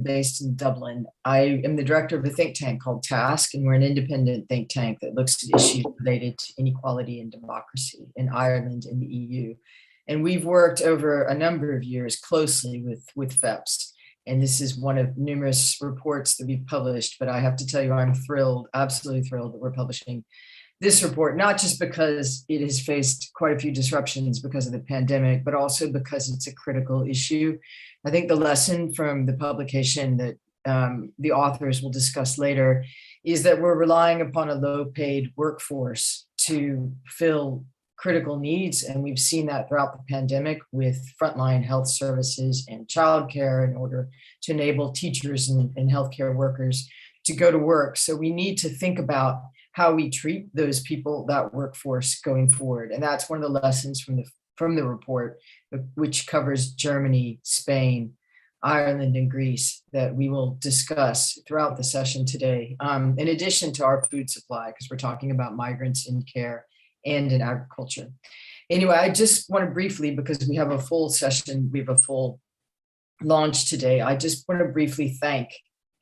based in Dublin. I am the director of a think tank called TASC, and we're an independent think tank that looks at issues related to inequality and democracy in Ireland and the EU. And we've worked over a number of years closely with FEPS. And this is one of numerous reports that we've published, but I have to tell you, I'm thrilled, absolutely thrilled that we're publishing this report, not just because it has faced quite a few disruptions because of the pandemic, but also because it's a critical issue. I think the lesson from the publication that the authors will discuss later is that we're relying upon a low-paid workforce to fill critical needs. And we've seen that throughout the pandemic with frontline health services and childcare in order to enable teachers and healthcare workers to go to work. So we need to think about how we treat those people, that workforce going forward. And that's one of the lessons from the report, which covers Germany, Spain, Ireland, and Greece, that we will discuss throughout the session today, in addition to our food supply, because we're talking about migrants in care and in agriculture. Anyway, I just want to briefly, because we have a full session, we have a full launch today, I just want to briefly thank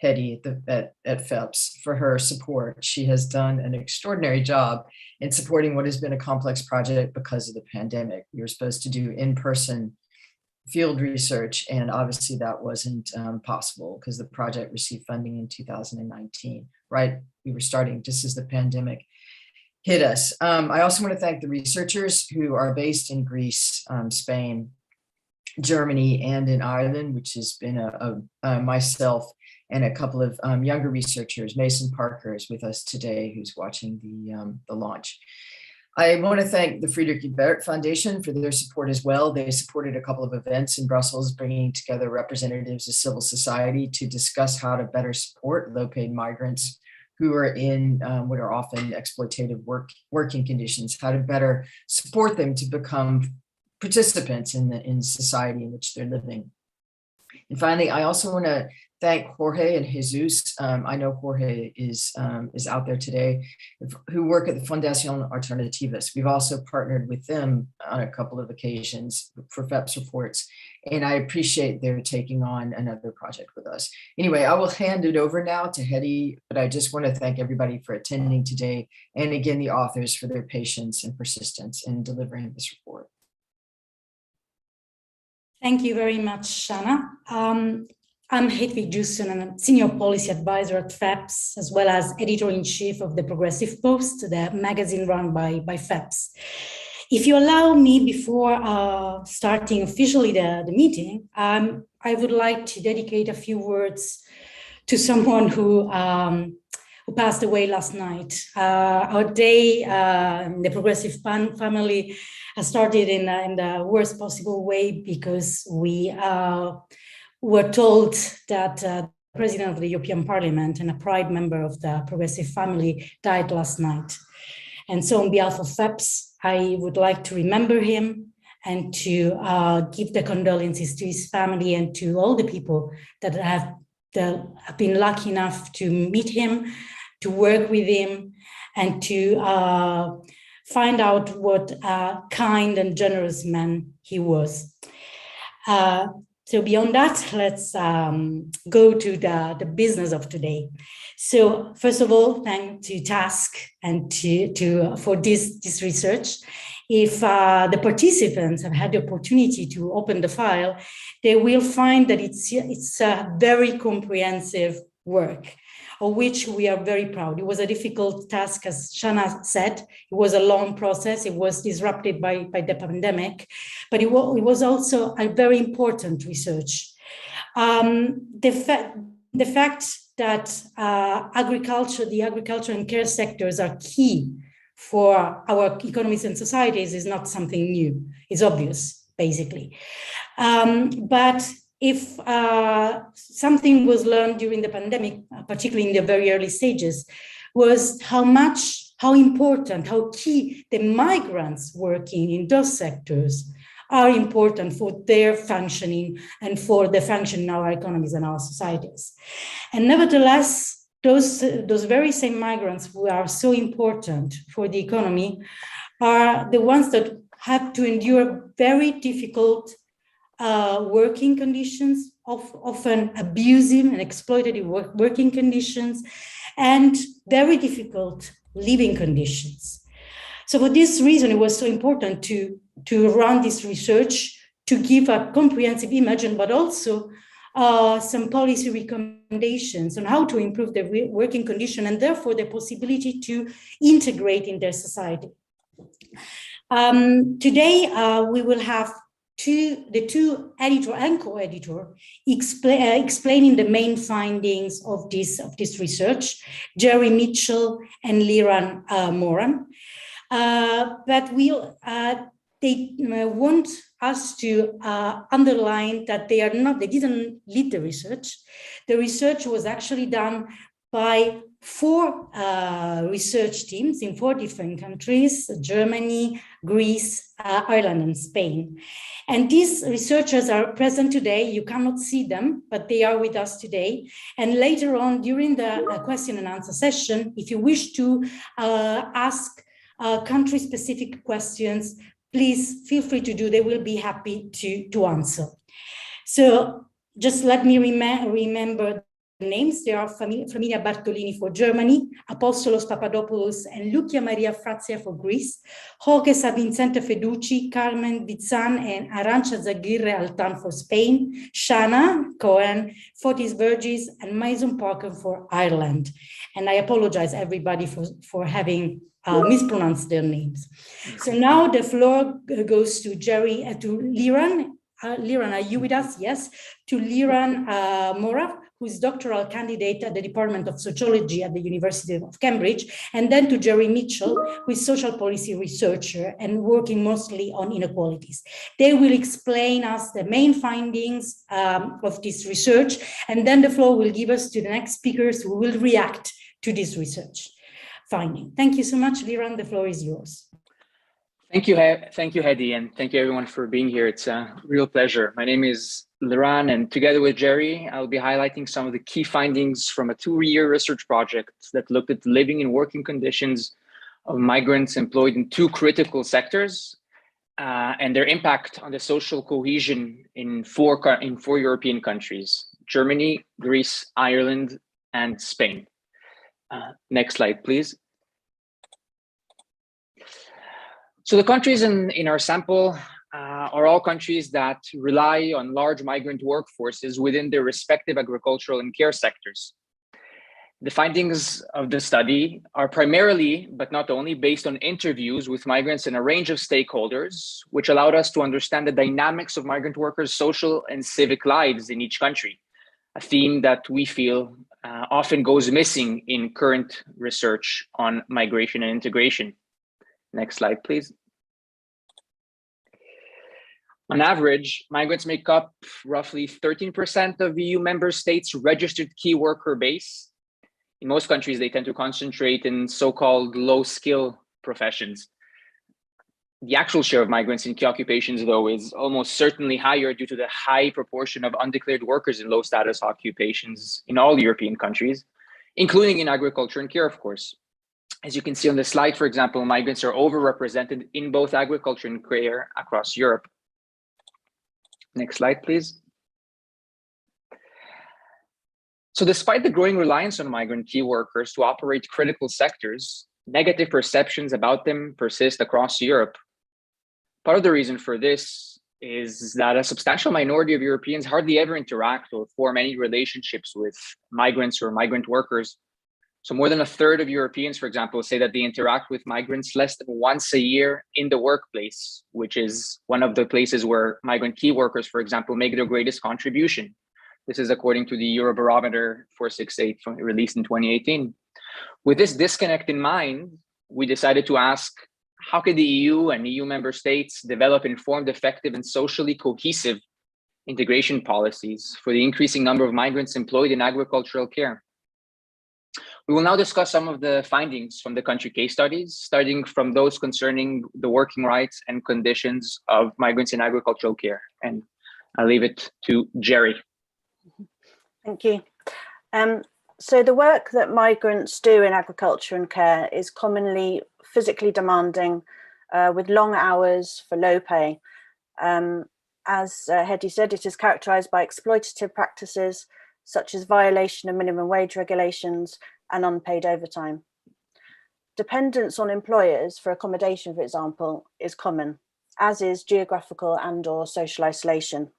Hedwig at FEPS for her support. She has done an extraordinary job in supporting what has been a complex project because of the pandemic. We were supposed to do in-person field research, and obviously that wasn't possible because the project received funding in 2019, right? We were starting just as the pandemic hit us. I also want to thank the researchers who are based in Greece, Spain, Germany, and in Ireland, which has been myself and a couple of younger researchers. Mason Parker is with us today, who's watching the launch. I want to thank the Friedrich Ebert Foundation for their support as well. They supported a couple of events in Brussels, bringing together representatives of civil society to discuss how to better support low-paid migrants who are in what are often exploitative working conditions, how to better support them to become participants in society in which they're living. And finally, I also want to thank Jorge and Jesus. I know Jorge is out there today, who work at the Fundación Alternativas. We've also partnered with them on a couple of occasions for FEPS reports, and I appreciate their taking on another project with us. Anyway, I will hand it over now to Hedwig, but I just want to thank everybody for attending today, and again, the authors for their patience and persistence in delivering this report. Thank you very much, Shana. I'm Hedwig Giusto, and I'm Senior Policy Advisor at FEPS, as well as Editor-in-Chief of the Progressive Post, the magazine run by FEPS. If you allow me, before starting officially the meeting, I would like to dedicate a few words to someone who passed away last night. Our day in the Progressive family started in the worst possible way, because we were told that the President of the European Parliament and a proud member of the Progressive family died last night. And so on behalf of FEPS, I would like to remember him and to give the condolences to his family and to all the people that have been lucky enough to meet him, to work with him, and to find out what a kind and generous man he was. So beyond that, let's go to the business of today. So first of all, thanks to TASC and for this research. If the participants have had the opportunity to open the file, they will find that it's a very comprehensive work, of which we are very proud. It was a difficult task, as Shana said. It was a long process. It was disrupted by the pandemic, but it was also a very important research. The fact that the agriculture and care sectors are key for our economies and societies is not something new. It's obvious, basically. But if something was learned during the pandemic, particularly in the very early stages, was how important, how key the migrants working in those sectors are important for their functioning and for the functioning of our economies and our societies. And nevertheless, those very same migrants who are so important for the economy are the ones that have to endure very difficult working conditions, often abusive and exploitative working conditions, and very difficult living conditions. So for this reason, it was so important to run this research to give a comprehensive image, but also some policy recommendations on how to improve the working condition and therefore the possibility to integrate in their society. Today, we will have the two editor and co-editor explaining the main findings of this research, Gerry Mitchell and Liran Morav. But they want us to underline that they didn't lead the research. The research was actually done by 4 research teams in 4 different countries: Germany, Greece, Ireland, and Spain. And these researchers are present today. You cannot see them, but they are with us today. And later on, during the question and answer session, if you wish to ask country-specific questions, please feel free to do. They will be happy to answer. So just let me remember names. They are Flaminia Bartolini for Germany, Apostolos Papadopoulos and Lucia Maria Frazia for Greece, Jorge Savincente Feducci, Carmen Bizan and Arantxa Zaguirre Altan for Spain, Shana, Cohen, Fotis Vergis, and Mason Parker for Ireland. And I apologize everybody for having mispronounced their names. So now the floor goes to Liran. Liran, are you with us? Yes. To Liran Morav, who is doctoral candidate at the Department of Sociology at the University of Cambridge, and then to Gerry Mitchell, who is social policy researcher and working mostly on inequalities. They will explain us the main findings of this research, and then the floor will give us to the next speakers who will react to this research finding. Thank you so much, Liran. The floor is yours. Thank you, Hedy, and thank you everyone for being here. It's a real pleasure. My name is Liran, and together with Gerry, I'll be highlighting some of the key findings from a 2-year research project that looked at the living and working conditions of migrants employed in 2 critical sectors and their impact on the social cohesion in 4 European countries: Germany, Greece, Ireland, and Spain. Next slide, please. So the countries in our sample are all countries that rely on large migrant workforces within their respective agricultural and care sectors. The findings of the study are primarily, but not only, based on interviews with migrants and a range of stakeholders, which allowed us to understand the dynamics of migrant workers' social and civic lives in each country, a theme that we feel often goes missing in current research on migration and integration. Next slide, please. On average, migrants make up roughly 13% of EU member states' registered key worker base. In most countries, they tend to concentrate in so-called low-skill professions. The actual share of migrants in key occupations, though, is almost certainly higher due to the high proportion of undeclared workers in low-status occupations in all European countries, including in agriculture and care, of course. As you can see on the slide, for example, migrants are overrepresented in both agriculture and care across Europe. Next slide, please. So despite the growing reliance on migrant key workers to operate critical sectors, negative perceptions about them persist across Europe. Part of the reason for this is that a substantial minority of Europeans hardly ever interact or form any relationships with migrants or migrant workers. So more than a third of Europeans, for example, say that they interact with migrants less than once a year in the workplace, which is one of the places where migrant key workers, for example, make their greatest contribution. This is according to the Eurobarometer 468 released in 2018. With this disconnect in mind, we decided to ask, how can the EU and EU member states develop informed, effective, and socially cohesive integration policies for the increasing number of migrants employed in agricultural care? We will now discuss some of the findings from the country case studies, starting from those concerning the working rights and conditions of migrants in agricultural care. And I'll leave it to Gerry. Thank you. So the work that migrants do in agriculture and care is commonly physically demanding with long hours for low pay. And As Hedwig said, it is characterised by exploitative practices such as violation of minimum wage regulations and unpaid overtime. Dependence on employers for accommodation, for example, is common, as is geographical and/or social isolation.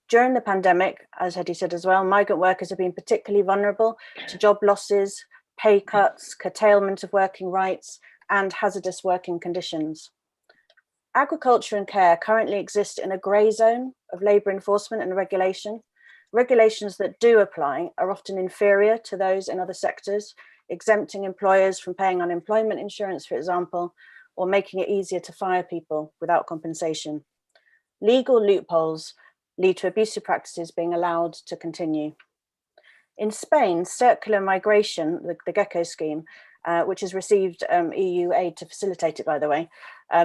During the pandemic, as Hedwig said as well, migrant workers have been particularly vulnerable to job losses, pay cuts, curtailment of working rights, and hazardous working conditions. Agriculture and care currently exist in a grey zone of labour enforcement and regulation. Regulations that do apply are often inferior to those in other sectors, exempting employers from paying unemployment insurance, for example, or making it easier to fire people without compensation. Legal loopholes lead to abusive practices being allowed to continue. In Spain, circular migration, the GECO scheme, which has received EU aid to facilitate it, by the way,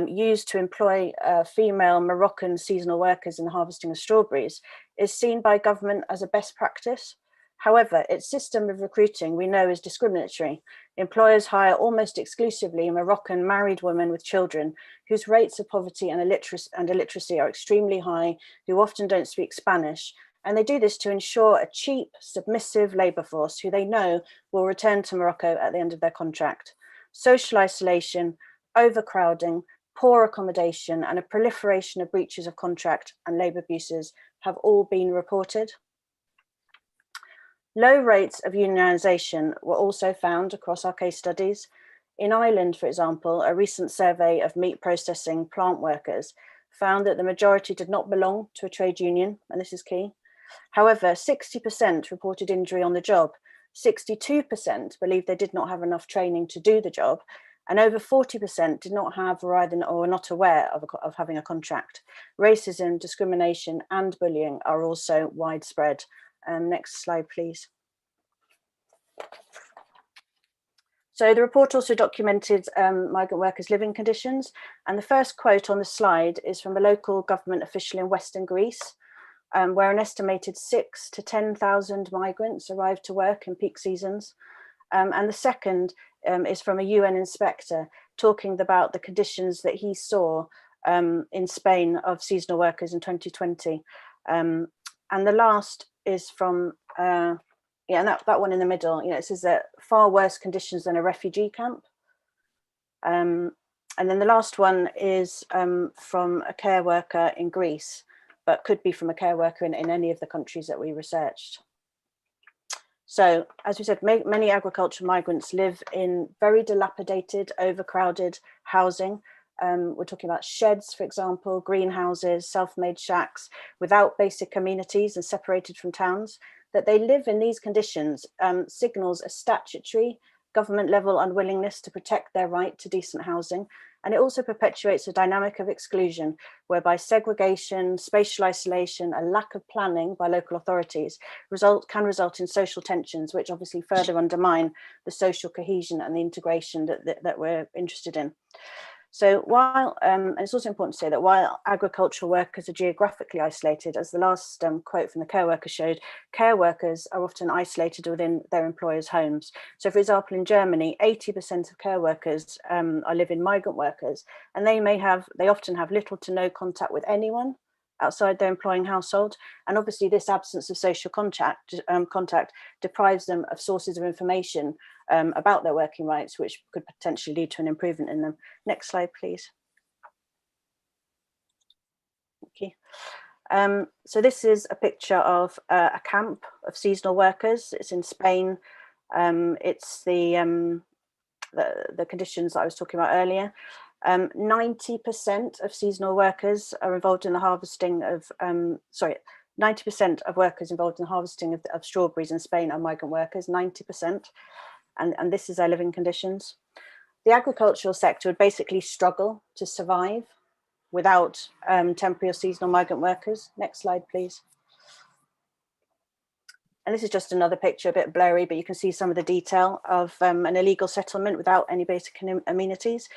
used to employ female Moroccan seasonal workers in the harvesting of strawberries, is seen by government as a best practice. However, its system of recruiting we know is discriminatory. Employers hire almost exclusively Moroccan married women with children whose rates of poverty and illiteracy are extremely high, who often don't speak Spanish. And they do this to ensure a cheap, submissive labour force who they know will return to Morocco at the end of their contract. Social isolation, overcrowding, poor accommodation, and a proliferation of breaches of contract and labour abuses have all been reported. Low rates of unionisation were also found across our case studies. In Ireland, for example, a recent survey of meat processing plant workers found that the majority did not belong to a trade union, and this is key. However, 60% reported injury on the job, 62% believed they did not have enough training to do the job, and over 40% did not have or were not aware of having a contract. Racism, discrimination, and bullying are also widespread. Next slide, please. So the report also documented migrant workers' living conditions, and the first quote on the slide is from a local government official in Western Greece, where an estimated 6,000 to 10,000 migrants arrived to work in peak seasons. And the second is from a UN inspector talking about the conditions that he saw in Spain of seasonal workers in 2020. And the last is from, and that one in the middle, it says that far worse conditions than a refugee camp. And then the last one is from a care worker in Greece, but could be from a care worker in any of the countries that we researched. So, as we said, many agricultural migrants live in very dilapidated, overcrowded housing. We're talking about sheds, for example, greenhouses, self-made shacks, without basic amenities and separated from towns. That they live in these conditions signals a statutory government level unwillingness to protect their right to decent housing. And it also perpetuates a dynamic of exclusion whereby segregation, spatial isolation, a lack of planning by local authorities can result in social tensions, which obviously further undermine the social cohesion and the integration that we're interested in. So while, and it's also important to say that while agricultural workers are geographically isolated, as the last quote from the care worker showed, care workers are often isolated within their employers' homes. So for example, in Germany, 80% of care workers are live-in migrant workers, and they often have little to no contact with anyone outside their employing household. And obviously this absence of social contact deprives them of sources of information about their working rights, which could potentially lead to an improvement in them. Next slide, please. Okay. So this is a picture of a camp of seasonal workers. It's in Spain. It's the conditions that I was talking about earlier. 90% of seasonal workers are involved in the harvesting of, 90% of workers involved in the harvesting of strawberries in Spain are migrant workers, 90%. And this is their living conditions. The agricultural sector would basically struggle to survive without temporary or seasonal migrant workers. Next slide, please. And this is just another picture, a bit blurry, but you can see some of the detail of an illegal settlement without any basic amenities.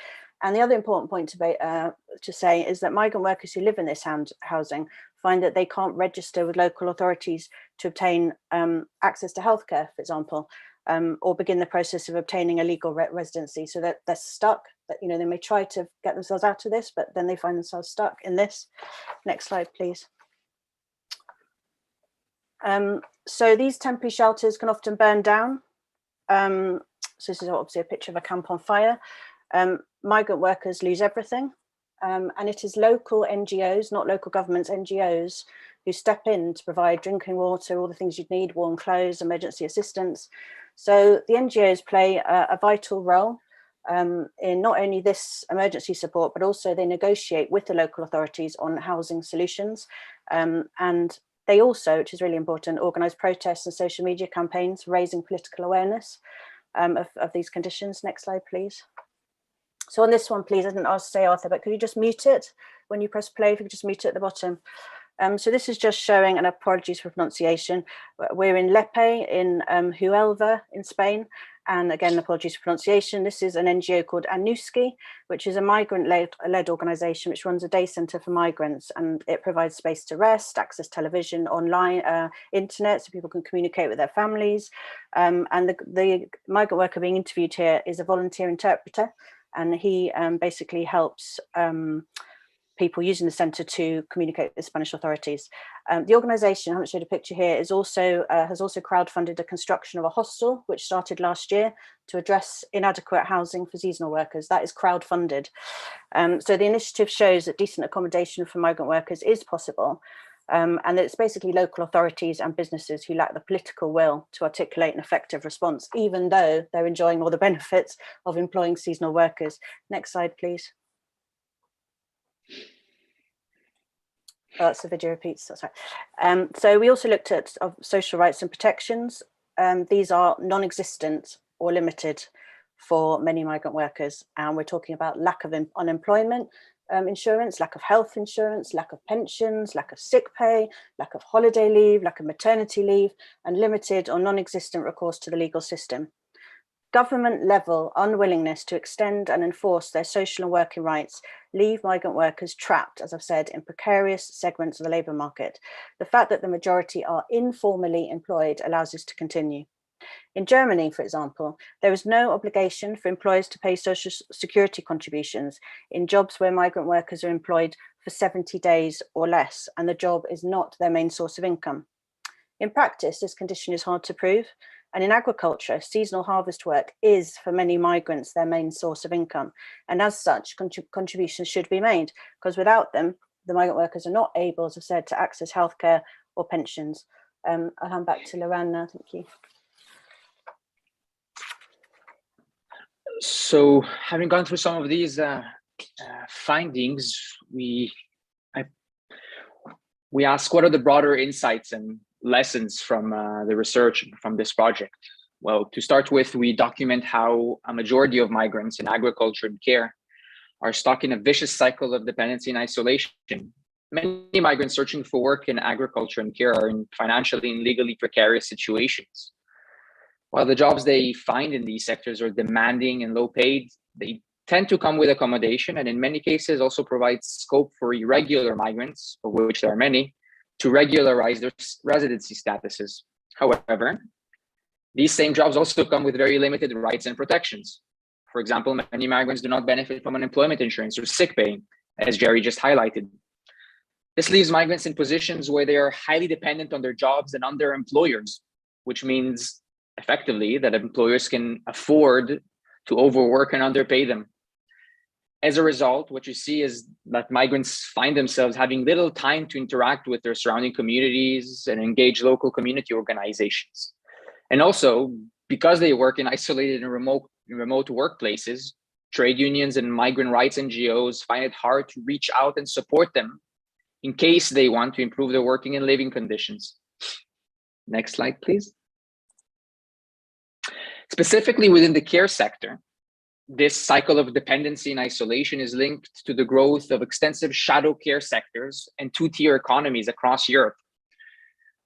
And the other important point to say is that migrant workers who live in this housing find that they can't register with local authorities to obtain access to healthcare, for example, or begin the process of obtaining a legal residency, so that they're stuck. That they may try to get themselves out of this, but then they find themselves stuck in this. Next slide, please. So these temporary shelters can often burn down. So this is obviously a picture of a camp on fire. Migrant workers lose everything. And it is local NGOs, not local governments, NGOs, who step in to provide drinking water, all the things you'd need, warm clothes, emergency assistance. So the NGOs play a vital role in not only this emergency support, but also they negotiate with the local authorities on housing solutions. And they also, which is really important, organise protests and social media campaigns, raising political awareness of these conditions. Next slide, please. So on this one, please, I didn't ask to say, Arthur, but could you just mute it when you press play? If you could just mute it at the bottom. So this is just showing, and apologies for pronunciation, we're in Lepe in Huelva in Spain. And again, apologies for pronunciation. This is an NGO called Anuski, which is a migrant-led organisation which runs a day centre for migrants, and it provides space to rest, access television, online, internet, so people can communicate with their families. And the migrant worker being interviewed here is a volunteer interpreter, and he basically helps people using the centre to communicate with the Spanish authorities. The organisation, I haven't showed a picture here, is also has also crowdfunded the construction of a hostel, which started last year to address inadequate housing for seasonal workers. That is crowdfunded. So the initiative shows that decent accommodation for migrant workers is possible, and that it's basically local authorities and businesses who lack the political will to articulate an effective response, even though they're enjoying all the benefits of employing seasonal workers. Next slide, please. Oh, that's the video repeats, that's right. So we also looked at social rights and protections. These are non-existent or limited for many migrant workers. And we're talking about lack of unemployment insurance, lack of health insurance, lack of pensions, lack of sick pay, lack of holiday leave, lack of maternity leave, and limited or non-existent recourse to the legal system. Government level unwillingness to extend and enforce their social and working rights leave migrant workers trapped, as I've said, in precarious segments of the labour market. The fact that the majority are informally employed allows this to continue. In Germany, for example, there is no obligation for employers to pay social security contributions in jobs where migrant workers are employed for 70 days or less, and the job is not their main source of income. In practice, this condition is hard to prove. And in agriculture, seasonal harvest work is, for many migrants, their main source of income. And as such, contributions should be made, because without them, the migrant workers are not able, as I said, to access healthcare or pensions. I'll hand back to Liran now, thank you. So having gone through some of these findings, we ask, what are the broader insights and lessons from the research from this project? Well, to start with, we document how a majority of migrants in agriculture and care are stuck in a vicious cycle of dependency and isolation. Many migrants searching for work in agriculture and care are in financially and legally precarious situations. While the jobs they find in these sectors are demanding and low paid, they tend to come with accommodation, and in many cases also provide scope for irregular migrants, of which there are many, to regularize their residency statuses. However, these same jobs also come with very limited rights and protections. For example, many migrants do not benefit from unemployment insurance or sick pay, as Gerry just highlighted. This leaves migrants in positions where they are highly dependent on their jobs and on their employers, which means effectively that employers can afford to overwork and underpay them. As a result, what you see is that migrants find themselves having little time to interact with their surrounding communities and engage local community organizations. And also, because they work in isolated and remote workplaces, trade unions and migrant rights NGOs find it hard to reach out and support them in case they want to improve their working and living conditions. Next slide, please. Specifically within the care sector, this cycle of dependency and isolation is linked to the growth of extensive shadow care sectors and two-tier economies across Europe,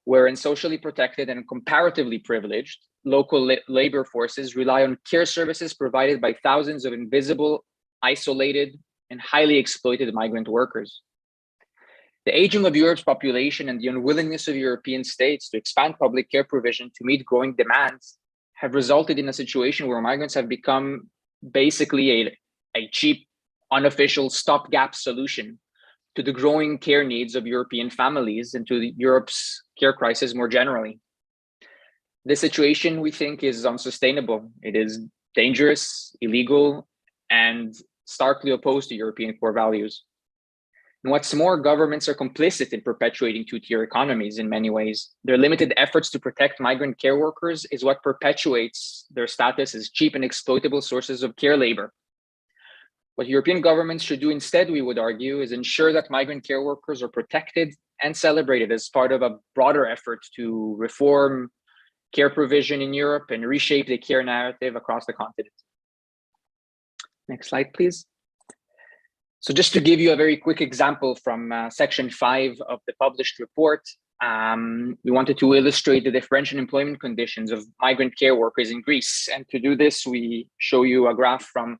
wherein socially protected and comparatively privileged local labor forces rely on care services provided by thousands of invisible, isolated, and highly exploited migrant workers. The aging of Europe's population and the unwillingness of European states to expand public care provision to meet growing demands have resulted in a situation where migrants have become basically a cheap, unofficial stopgap solution to the growing care needs of European families and to Europe's care crisis more generally. This situation, we think, is unsustainable. It is dangerous, illegal, and starkly opposed to European core values. And what's more, governments are complicit in perpetuating two-tier economies in many ways. Their limited efforts to protect migrant care workers is what perpetuates their status as cheap and exploitable sources of care labor. What European governments should do instead, we would argue, is ensure that migrant care workers are protected and celebrated as part of a broader effort to reform care provision in Europe and reshape the care narrative across the continent. Next slide, please. So just to give you a very quick example from section 5 of the published report, we wanted to illustrate the differential employment conditions of migrant care workers in Greece. And to do this, we show you a graph from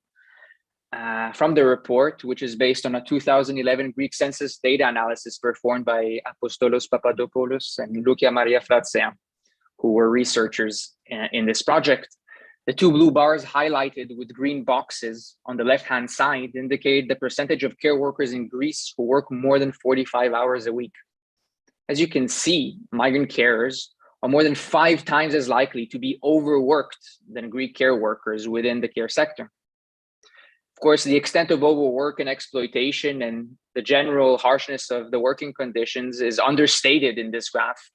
the report, which is based on a 2011 Greek census data analysis performed by Apostolos Papadopoulos and Lucia Maria Fratzea, who were researchers in this project. The two blue bars highlighted with green boxes on the left-hand side indicate the percentage of care workers in Greece who work more than 45 hours a week. As you can see, migrant carers are more than 5 times as likely to be overworked than Greek care workers within the care sector. Of course, the extent of overwork and exploitation and the general harshness of the working conditions is understated in this graph,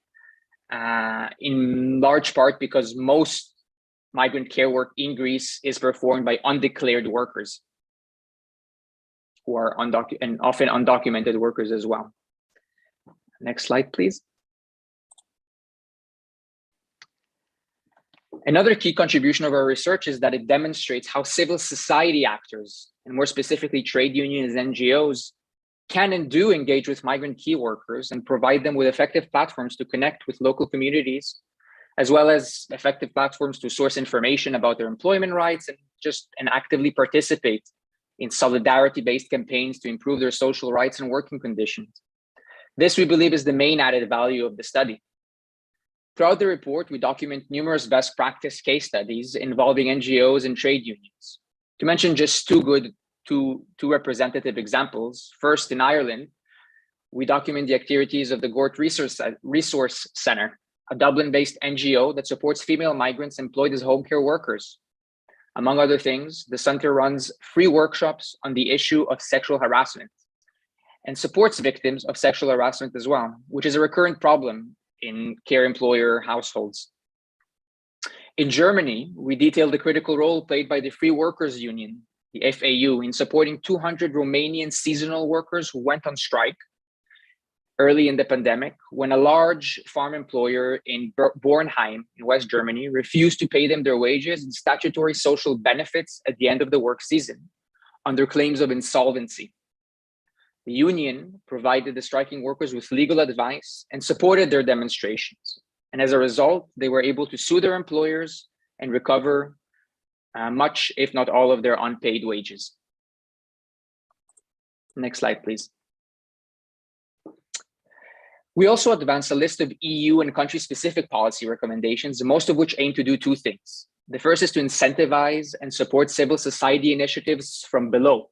in large part because most migrant care work in Greece is performed by undeclared workers who are and often undocumented workers as well. Next slide, please. Another key contribution of our research is that it demonstrates how civil society actors, and more specifically trade unions and NGOs, can and do engage with migrant key workers and provide them with effective platforms to connect with local communities, as well as effective platforms to source information about their employment rights and actively participate in solidarity-based campaigns to improve their social rights and working conditions. This, we believe, is the main added value of the study. Throughout the report, we document numerous best practice case studies involving NGOs and trade unions. To mention just two representative examples, first in Ireland, we document the activities of the Gort Resource Centre, a Dublin-based NGO that supports female migrants employed as home care workers. Among other things, the center runs free workshops on the issue of sexual harassment and supports victims of sexual harassment as well, which is a recurrent problem in care employer households. In Germany, we detail the critical role played by the Free Workers Union, the FAU, in supporting 200 Romanian seasonal workers who went on strike early in the pandemic when a large farm employer in Bornheim in West Germany refused to pay them their wages and statutory social benefits at the end of the work season under claims of insolvency. The union provided the striking workers with legal advice and supported their demonstrations. And as a result, they were able to sue their employers and recover much, if not all, of their unpaid wages. Next slide, please. We also advanced a list of EU and country-specific policy recommendations, most of which aim to do two things. The first is to incentivize and support civil society initiatives from below,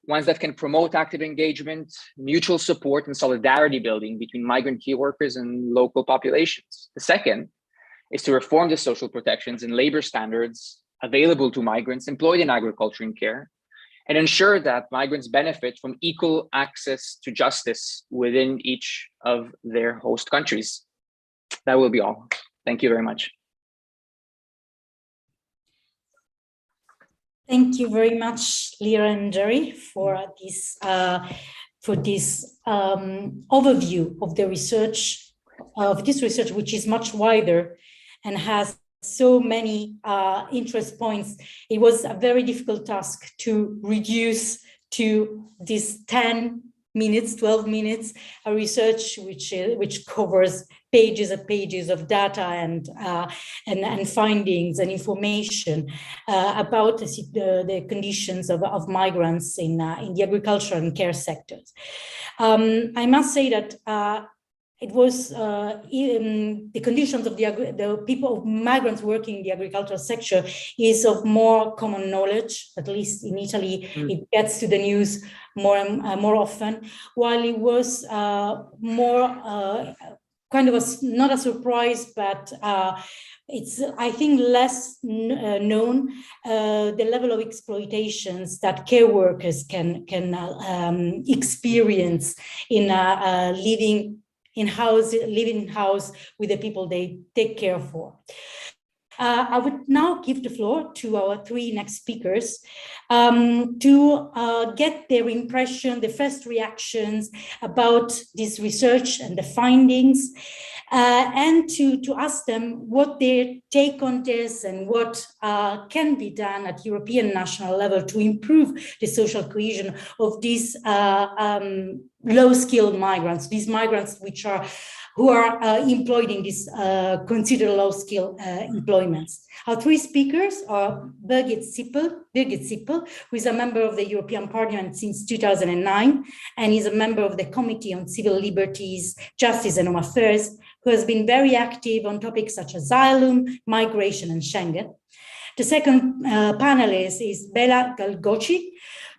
ones that can promote active engagement, mutual support, and solidarity building between migrant key workers and local populations. The second is to reform the social protections and labor standards available to migrants employed in agriculture and care, and ensure that migrants benefit from equal access to justice within each of their host countries. That will be all. Thank you very much. Thank you very much, Liran and Gerry, for this overview of the research, which is much wider and has so many interest points. It was a very difficult task to reduce to these 10 minutes, 12 minutes, a research which covers pages and pages of data and findings and information about the conditions of migrants in the agriculture and care sectors. I must say that it was the conditions of the people, of migrants working in the agricultural sector is of more common knowledge. At least in Italy, it gets to the news more often, while it was more kind of not a surprise, but it's, I think, less known, the level of exploitations that care workers can experience in living in house with the people they take care for. I would now give the floor to our three next speakers to get their impression, the first reactions about this research and the findings, and to ask them what their take on this and what can be done at European national level to improve the social cohesion of these low-skilled migrants, these migrants who are employed in these considered low-skill employments. Our three speakers are Birgit Sippel, who is a member of the European Parliament since 2009 and is a member of the Committee on Civil Liberties, Justice and Home Affairs, who has been very active on topics such as asylum, migration and Schengen. The second panelist is Béla Galgóczi,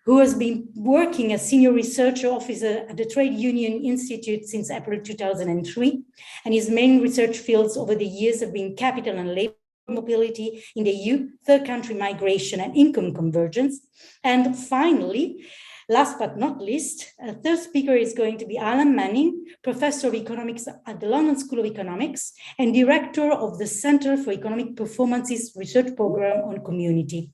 who has been working as Senior Research Officer at the Trade Union Institute since April 2003. And his main research fields over the years have been capital and labor mobility in the EU, third country migration and income convergence. And finally, last but not least, a third speaker is going to be Alan Manning, Professor of Economics at the London School of Economics and Director of the Centre for Economic Performance's Research Programme on Community.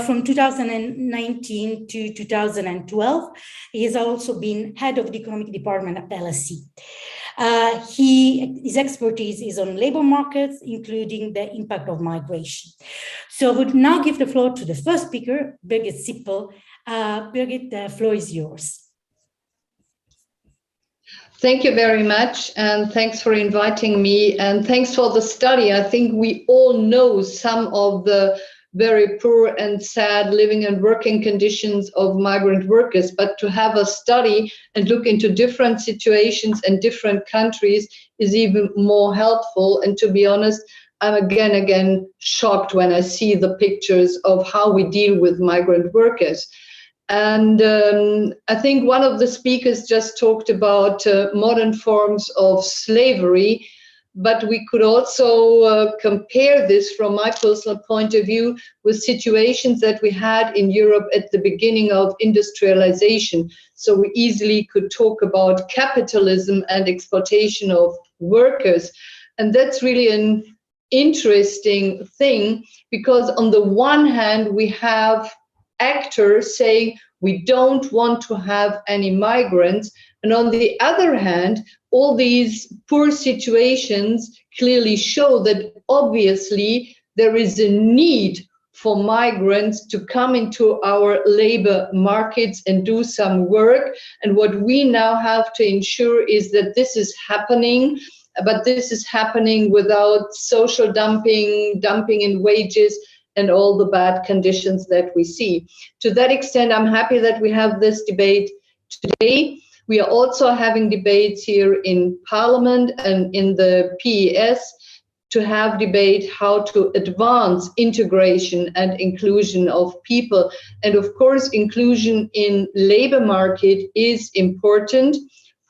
From 2019 to 2012, he has also been head of the economic department at LSE. His expertise is on labor markets, including the impact of migration. So I would now give the floor to the first speaker, Birgit Sippel. Birgit, the floor is yours. Thank you very much, and thanks for inviting me, and thanks for the study. I think we all know some of the very poor and sad living and working conditions of migrant workers, but to have a study and look into different situations and different countries is even more helpful. And to be honest, I'm again shocked when I see the pictures of how we deal with migrant workers. And I think one of the speakers just talked about modern forms of slavery, but we could also compare this from my personal point of view with situations that we had in Europe at the beginning of industrialization. So we easily could talk about capitalism and exploitation of workers. And that's really an interesting thing, because on the one hand, we have actors saying we don't want to have any migrants, and on the other hand, all these poor situations clearly show that obviously there is a need for migrants to come into our labor markets and do some work. And what we now have to ensure is that this is happening, but this is happening without social dumping in wages, and all the bad conditions that we see. To that extent, I'm happy that we have this debate today. We are also having debates here in Parliament and in the PES to have debate how to advance integration and inclusion of people. And of course, inclusion in labor market is important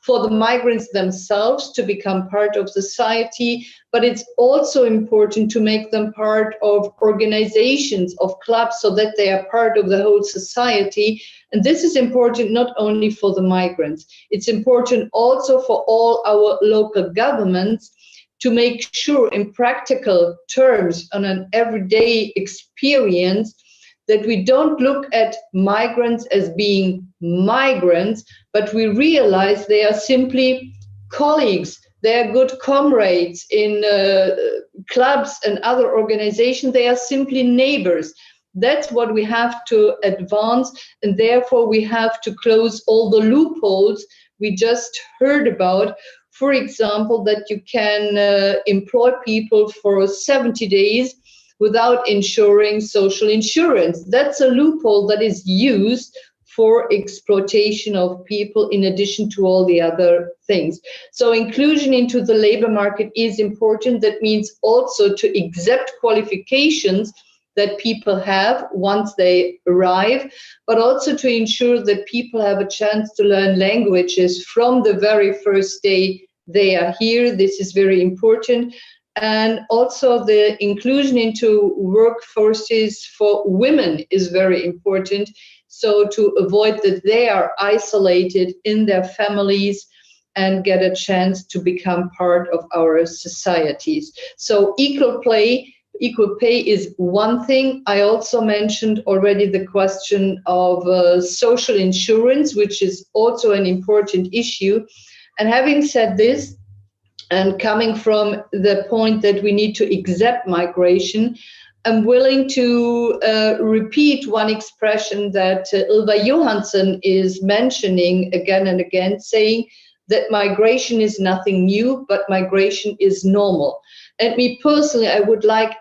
for the migrants themselves to become part of society, but it's also important to make them part of organizations, of clubs, so that they are part of the whole society. And this is important not only for the migrants, it's important also for all our local governments to make sure in practical terms, on an everyday experience, that we don't look at migrants as being migrants, but we realize they are simply colleagues, they are good comrades in clubs and other organizations, they are simply neighbors. That's what we have to advance, and therefore we have to close all the loopholes we just heard about. For example, that you can employ people for 70 days without ensuring social insurance. That's a loophole that is used for exploitation of people in addition to all the other things. So inclusion into the labor market is important. That means also to accept qualifications that people have once they arrive, but also to ensure that people have a chance to learn languages from the very first day they are here. This is very important. And also the inclusion into workforces for women is very important. So to avoid that they are isolated in their families and get a chance to become part of our societies. So equal pay is one thing. I also mentioned already the question of social insurance, which is also an important issue. And having said this, and coming from the point that we need to accept migration, I'm willing to repeat one expression that Ylva Johansson is mentioning again and again, saying that migration is nothing new, but migration is normal. And me personally, I would like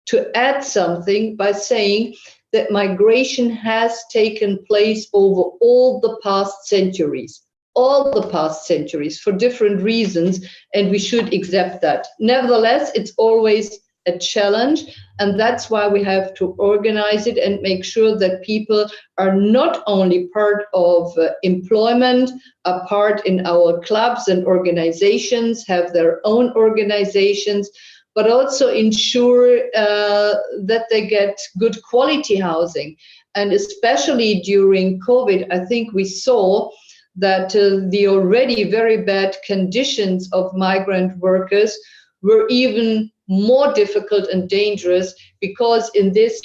to add something by saying that migration has taken place over all the past centuries. For different reasons, and we should accept that. Nevertheless, it's always a challenge, and that's why we have to organize it and make sure that people are not only part of employment, are part in our clubs and organizations, have their own organizations, but also ensure that they get good quality housing. And especially during COVID, I think we saw that the already very bad conditions of migrant workers were even more difficult and dangerous, because in this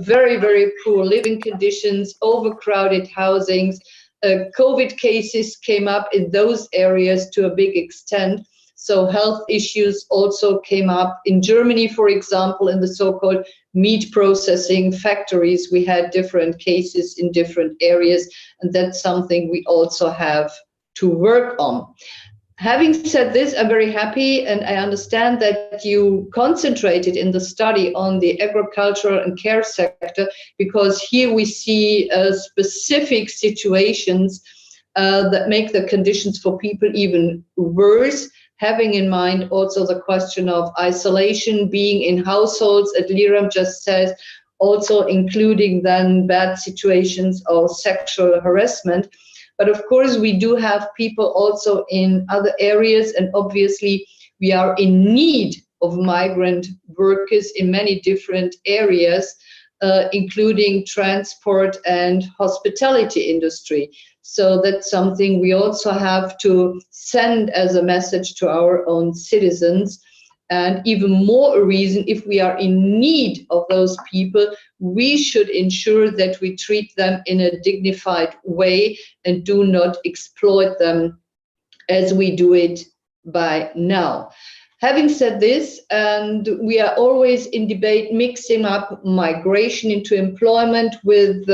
very, very poor living conditions, overcrowded housings, COVID cases came up in those areas to a big extent. So health issues also came up. In Germany, for example, in the so-called meat processing factories, we had different cases in different areas, and that's something we also have to work on. Having said this, I'm very happy, and I understand that you concentrated in the study on the agricultural and care sector, because here we see specific situations that make the conditions for people even worse, having in mind also the question of isolation, being in households, as Liran just said, also including then bad situations of sexual harassment. But of course, we do have people also in other areas, and obviously we are in need of migrant workers in many different areas, including transport and hospitality industry. So that's something we also have to send as a message to our own citizens. And even more a reason, if we are in need of those people, we should ensure that we treat them in a dignified way and do not exploit them as we do it by now. Having said this, and we are always in debate mixing up migration into employment with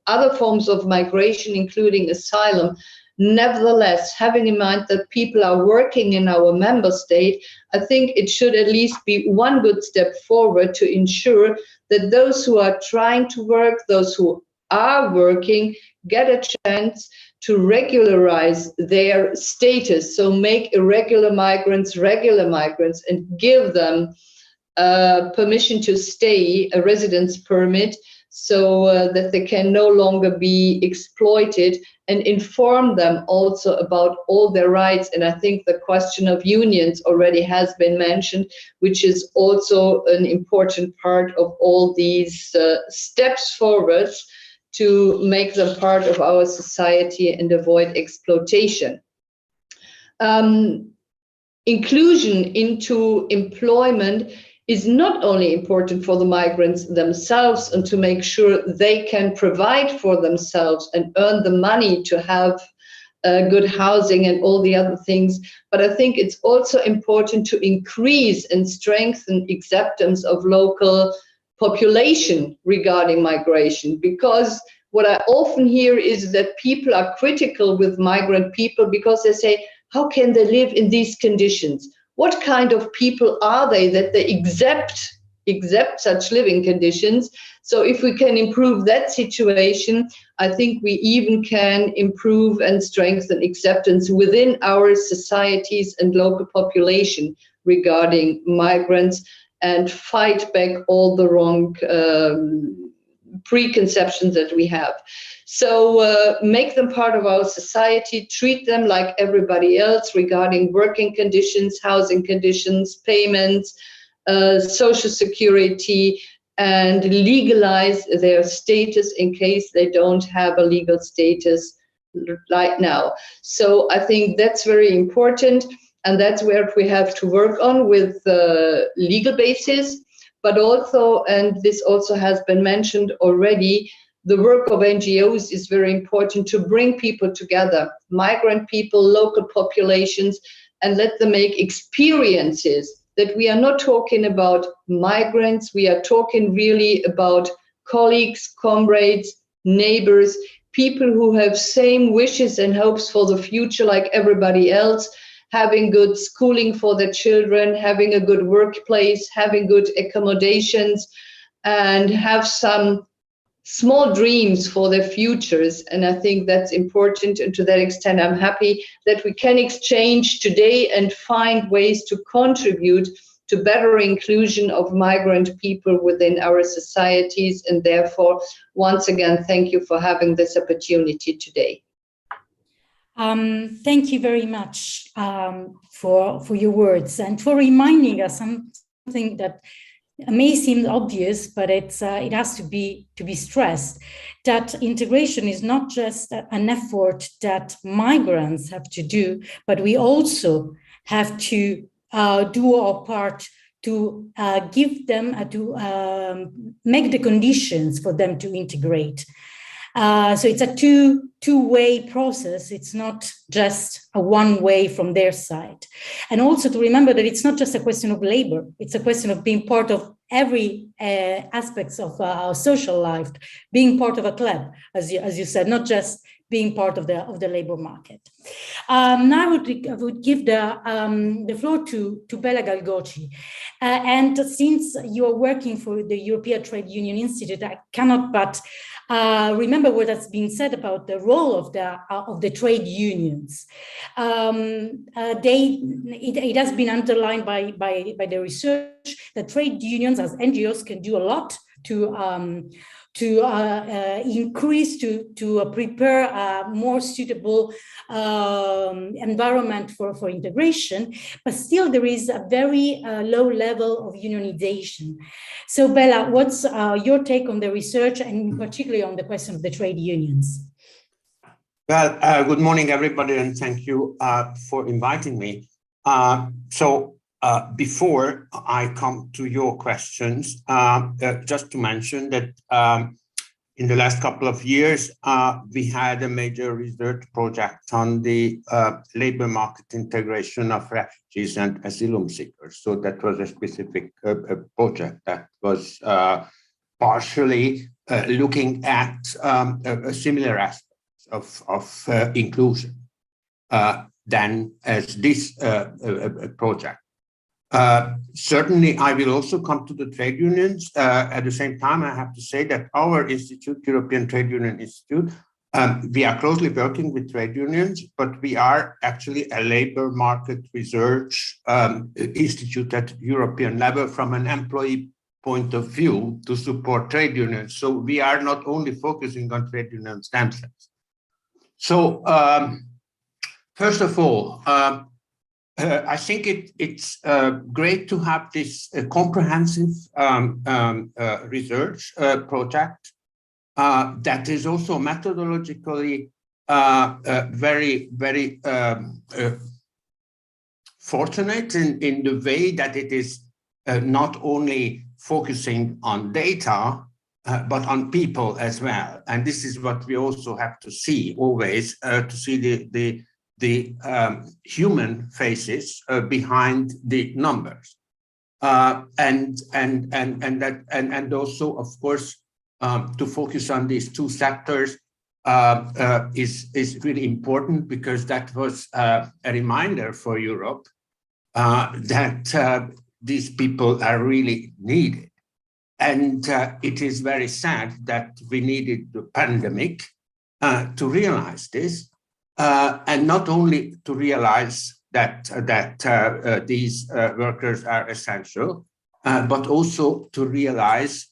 other forms of migration, including asylum. Nevertheless, having in mind that people are working in our member state, I think it should at least be one good step forward to ensure that those who are trying to work, those who are working, get a chance to regularize their status. So make irregular migrants regular migrants and give them permission to stay, a residence permit, so that they can no longer be exploited, and inform them also about all their rights. And I think the question of unions already has been mentioned, which is also an important part of all these steps forward to make them part of our society and avoid exploitation. Inclusion into employment is not only important for the migrants themselves and to make sure they can provide for themselves and earn the money to have good housing and all the other things, but I think it's also important to increase and strengthen acceptance of local population regarding migration, because what I often hear is that people are critical with migrant people because they say, how can they live in these conditions? What kind of people are they that they accept such living conditions? So if we can improve that situation, I think we even can improve and strengthen acceptance within our societies and local population regarding migrants, and fight back all the wrong preconceptions that we have. So make them part of our society, treat them like everybody else regarding working conditions, housing conditions, payments, social security, and legalize their status in case they don't have a legal status right now. So I think that's very important, and that's where we have to work on with the legal basis, but also, and this also has been mentioned already, the work of NGOs is very important to bring people together, migrant people, local populations, and let them make experiences that we are not talking about migrants, we are talking really about colleagues, comrades, neighbors, people who have same wishes and hopes for the future like everybody else, having good schooling for their children, having a good workplace, having good accommodations, and have some small dreams for their futures. And I think that's important. And to that extent, I'm happy that we can exchange today and find ways to contribute to better inclusion of migrant people within our societies. And therefore, once again, thank you for having this opportunity today. Thank you very much for your words and for reminding us something that may seem obvious, but it has to be stressed, that integration is not just an effort that migrants have to do, but we also have to do our part to give them, to make the conditions for them to integrate. So it's a two-way process. It's not just a one-way from their side. And also to remember that it's not just a question of labor. It's a question of being part of every aspects of our social life, being part of a club, as you said, not just being part of the labor market. Now I would give the floor to Béla Galgóczi. And since you are working for the European Trade Union Institute, I cannot but remember what has been said about the role of the trade unions. It has been underlined by the research that trade unions as NGOs can do a lot to increase, to prepare a more suitable environment for integration, but still there is a very low level of unionization. So Béla, what's your take on the research and particularly on the question of the trade unions? Well, good morning, everybody, and thank you for inviting me. Before I come to your questions, just to mention that in the last couple of years, we had a major research project on the labor market integration of refugees and asylum seekers. So that was a specific project that was partially looking at similar aspects of inclusion than as this project. Certainly, I will also come to the trade unions. At the same time, I have to say that our institute, European Trade Union Institute, we are closely working with trade unions, but we are actually a labor market research institute at European level from an employee point of view to support trade unions. So we are not only focusing on trade unions themselves. So first of all, I think it's great to have this comprehensive research project that is also methodologically very, very fortunate in the way that it is not only focusing on data, but on people as well. And this is what we also have to see always, to see the human faces behind the numbers, and also, of course, to focus on these two sectors is really important, because that was a reminder for Europe that these people are really needed. And it is very sad that we needed the pandemic to realize this. And not only to realize that these workers are essential, but also to realize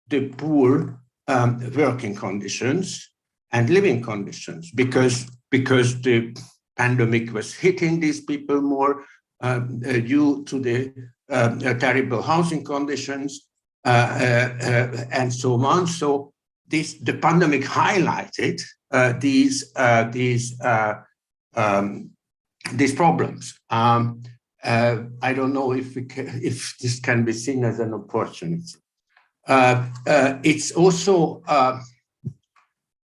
the poor working conditions and living conditions, because the pandemic was hitting these people more due to the terrible housing conditions and so on. So the pandemic highlighted these problems. I don't know if this can be seen as an opportunity. It's also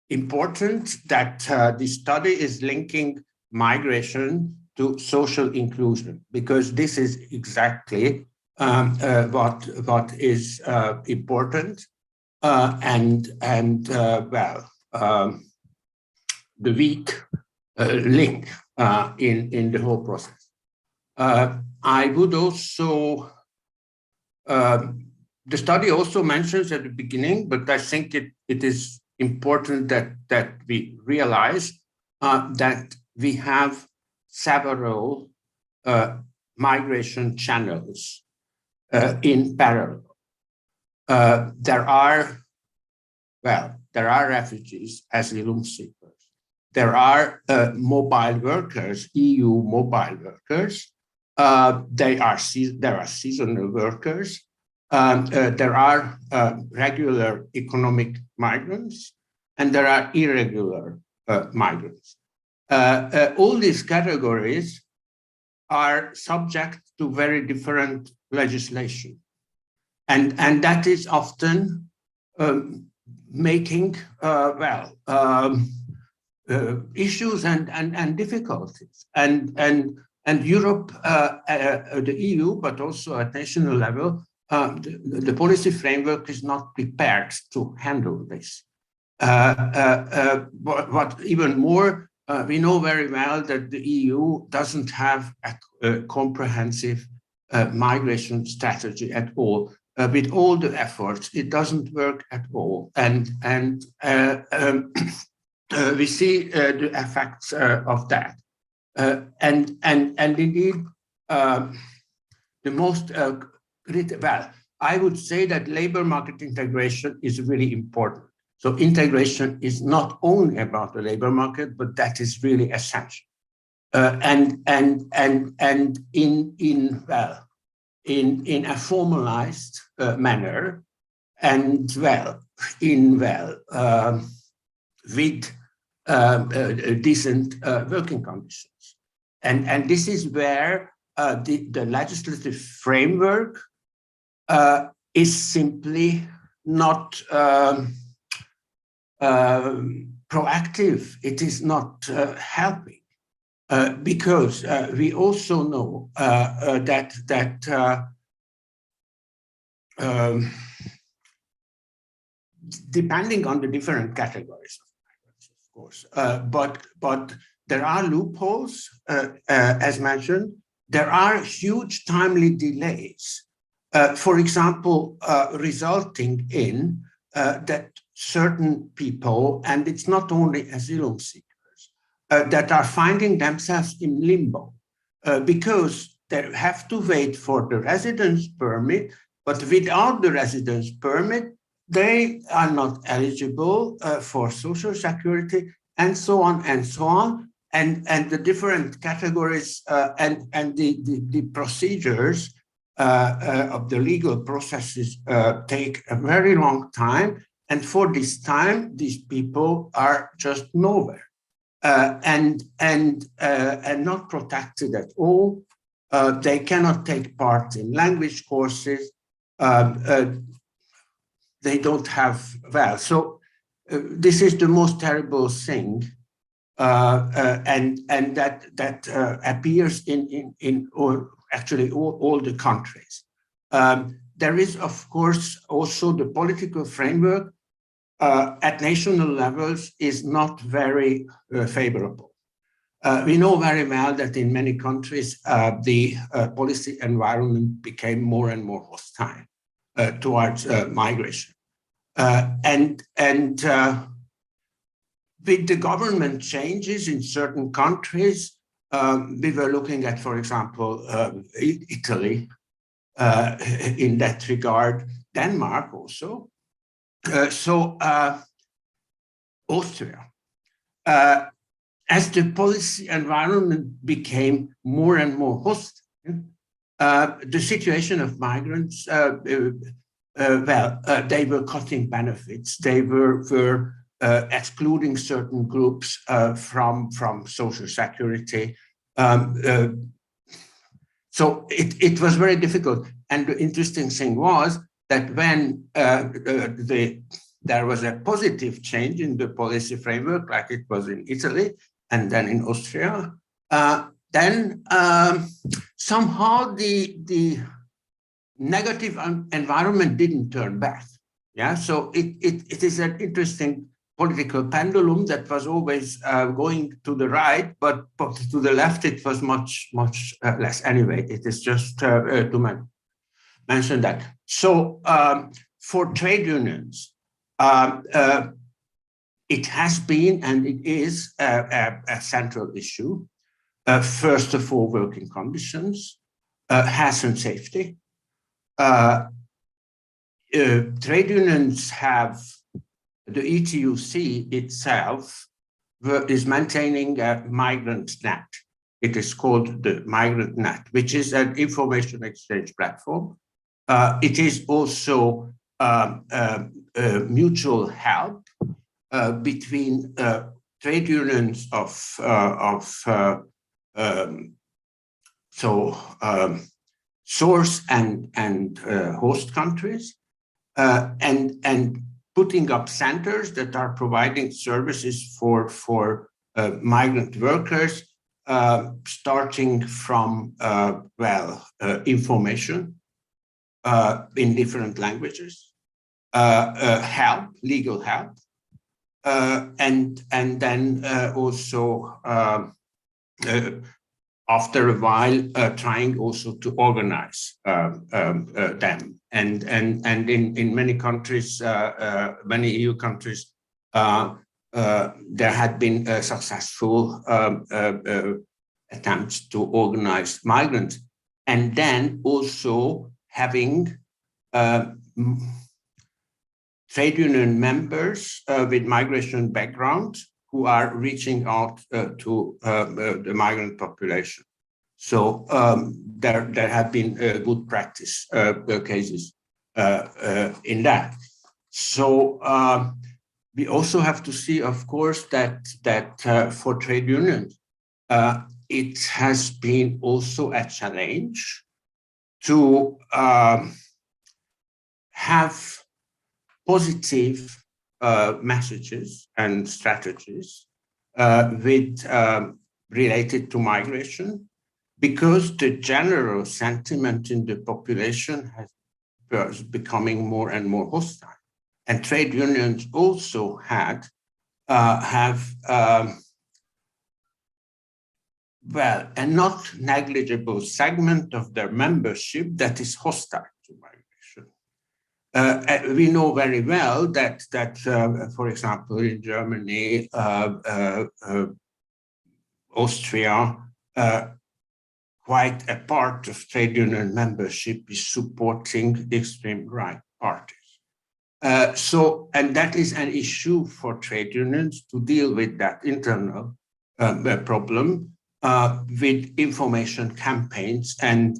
important that the study is linking migration to social inclusion, because this is exactly what is important the weak link in the whole process. I would also, the study also mentions at the beginning, but I think it is important that we realize that we have several migration channels in parallel. There are refugees, asylum seekers. There are mobile workers, EU mobile workers. There are seasonal workers. There are regular economic migrants, and there are irregular migrants. All these categories are subject to very different legislation. And that is often making, issues and difficulties. And Europe, the EU, but also at national level, the policy framework is not prepared to handle this. But even more, we know very well that the EU doesn't have a comprehensive migration strategy at all. With all the efforts, it doesn't work at all. And we see the effects of that. And indeed, the most I would say that labor market integration is really important. So integration is not only about the labor market, but that is really essential. And in a formalized manner, and with decent working conditions. And this is where the legislative framework is simply not proactive. It is not helping. Because we also know that depending on the different categories of migrants, of course, but there are loopholes, as mentioned. There are huge timely delays, for example, resulting in that certain people, and it's not only asylum seekers, that are finding themselves in limbo because they have to wait for the residence permit, but without the residence permit, they are not eligible for social security, and so on and so on. And the different categories and the procedures of the legal processes take a very long time. And for this time, these people are just nowhere. And not protected at all. They cannot take part in language courses. They don't have, so this is the most terrible thing. And that appears in all the countries. There is, of course, also the political framework at national levels is not very favorable. We know very well that in many countries, the policy environment became more and more hostile towards migration. And with the government changes in certain countries, we were looking at, for example, Italy in that regard, Denmark also. Austria, as the policy environment became more and more hostile, the situation of migrants, they were cutting benefits. They were excluding certain groups from social security. So it was very difficult. And the interesting thing was that when there was a positive change in the policy framework, like it was in Italy and then in Austria, then somehow the negative environment didn't turn back. Yeah, so it is an interesting political pendulum that was always going to the right, but to the left it was much less. Anyway, it is just to mention that. So for trade unions, it has been and it is a central issue. First of all, working conditions, health and safety. Trade unions have, the ETUI itself is maintaining a migrant net. It is called the Migrant Net, which is an information exchange platform. It is also mutual help between trade unions of source and host countries, and putting up centers that are providing services for migrant workers, starting from information in different languages, legal help, and then also after a while trying also to organize them. And in many countries, many EU countries, there had been successful attempts to organize migrants, and then also having trade union members with migration background who are reaching out to the migrant population. So there have been good practice cases in that. So we also have to see, of course, that for trade unions, it has been also a challenge to have positive messages and strategies related to migration, because the general sentiment in the population was becoming more and more hostile. And trade unions also have a not negligible segment of their membership that is hostile to migration. We know very well that for example, in Germany, Austria, quite a part of trade union membership is supporting the extreme right parties. And that is an issue for trade unions to deal with that internal problem with information campaigns and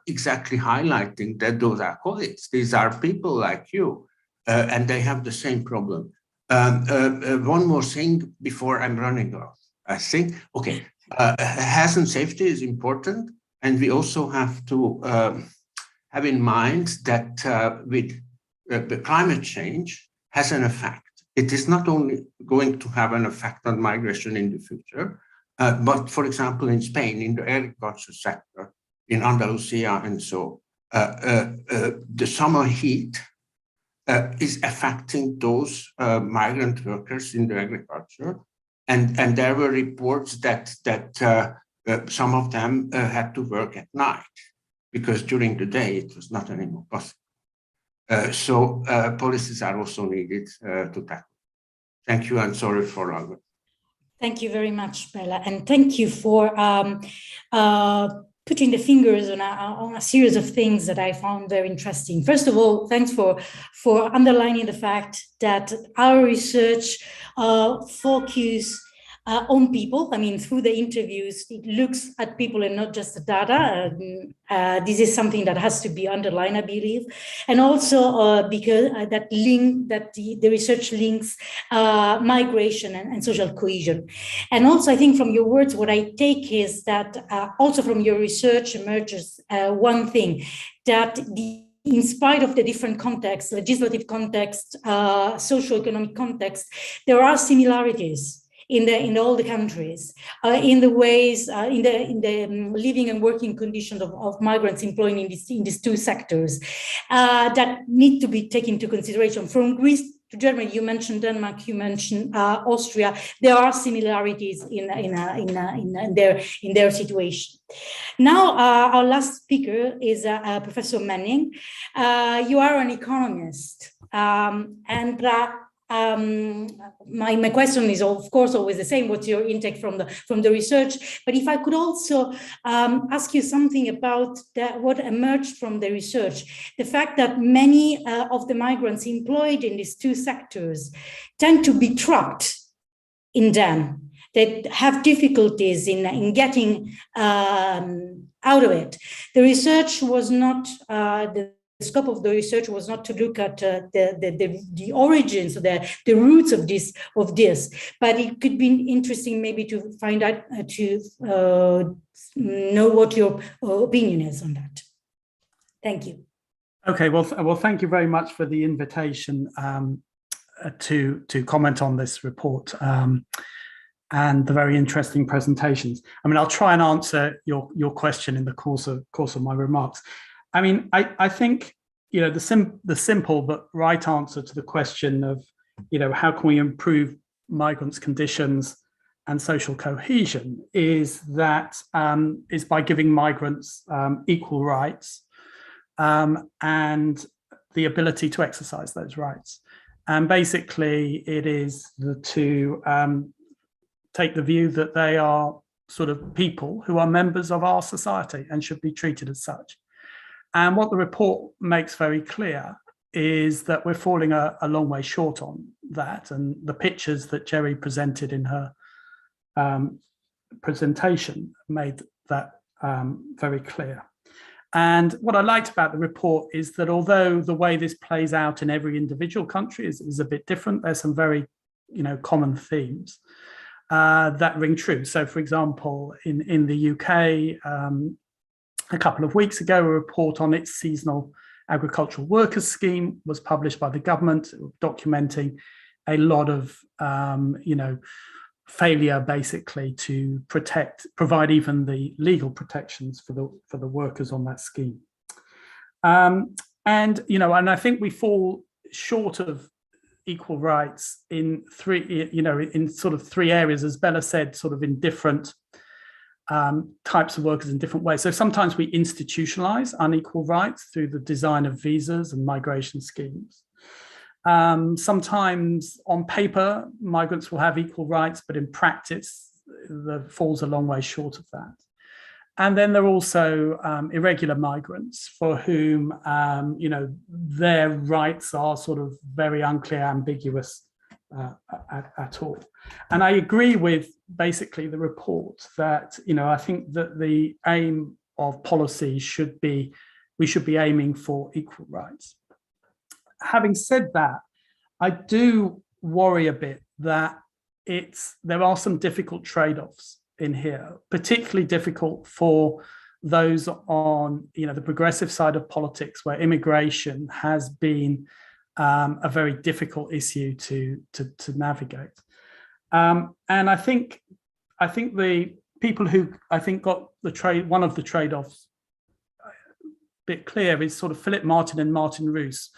exactly highlighting that those are colleagues. These are people like you, and they have the same problem. One more thing before I'm running off, I think. Okay, health and safety is important, and we also have to have in mind that with the climate change has an effect. It is not only going to have an effect on migration in the future, but for example, in Spain, in the agriculture sector, in Andalusia and so, the summer heat is affecting those migrant workers in the agriculture. And there were reports that some of them had to work at night because during the day it was not anymore possible. So policies are also needed to tackle. Thank you, and sorry for all. Thank you very much, Béla, and thank you for putting the fingers on a series of things that I found very interesting. First of all, thanks for underlining the fact that our research focus on people. I mean, through the interviews, it looks at people and not just the data. This is something that has to be underlined, I believe. And also because the research links migration and social cohesion. And also, I think from your words, what I take is that also from your research emerges one thing, that in spite of the different contexts, legislative context, socio-economic context, there are similarities in all the countries, in the ways, in the living and working conditions of migrants employed in these two sectors that need to be taken into consideration. From Greece to Germany, you mentioned Denmark, you mentioned Austria. There are similarities in their situation. Now, our last speaker is Professor Manning. You are an economist, and my question is, of course, always the same. What's your intake from the research? But if I could also ask you something about what emerged from the research, the fact that many of the migrants employed in these two sectors tend to be trapped in them. They have difficulties in getting out of it. The research was not the scope of the research was not to look at the origins, the roots of this, but it could be interesting maybe to find out, to know what your opinion is on that. Thank you. Okay, well, thank you very much for the invitation to comment on this report and the very interesting presentations. I mean, I'll try and answer your question in the course of my remarks. I mean, I think, you know, the simple but right answer to the question of, you know, how can we improve migrants' conditions and social cohesion is by giving migrants equal rights and the ability to exercise those rights. And basically, it is to take the view that they are sort of people who are members of our society and should be treated as such. And what the report makes very clear is that we're falling a long way short on that. And the pictures that Gerry presented in her presentation made that very clear. And what I liked about the report is that although the way this plays out in every individual country is a bit different, there's some very, you know, common themes that ring true. So, for example, in the UK, a couple of weeks ago, a report on its seasonal agricultural workers scheme was published by the government, documenting a lot of, you know, failure basically to provide even the legal protections for the workers on that scheme. And, you know, and I think we fall short of equal rights in sort of three areas, as Béla said, sort of in different types of workers in different ways. So sometimes we institutionalize unequal rights through the design of visas and migration schemes. Sometimes on paper, migrants will have equal rights, but in practice, that falls a long way short of that. And then there are also irregular migrants for whom, you know, their rights are sort of very unclear, ambiguous at all. And I agree with basically the report that, you know, I think that the aim of policy should be, we should be aiming for equal rights. Having said that, I do worry a bit that there are some difficult trade-offs in here, particularly difficult for those on, you know, the progressive side of politics, where immigration has been a very difficult issue to navigate. And I think the people who got one of the trade-offs a bit clear is sort of Philip Martin and Martin Roos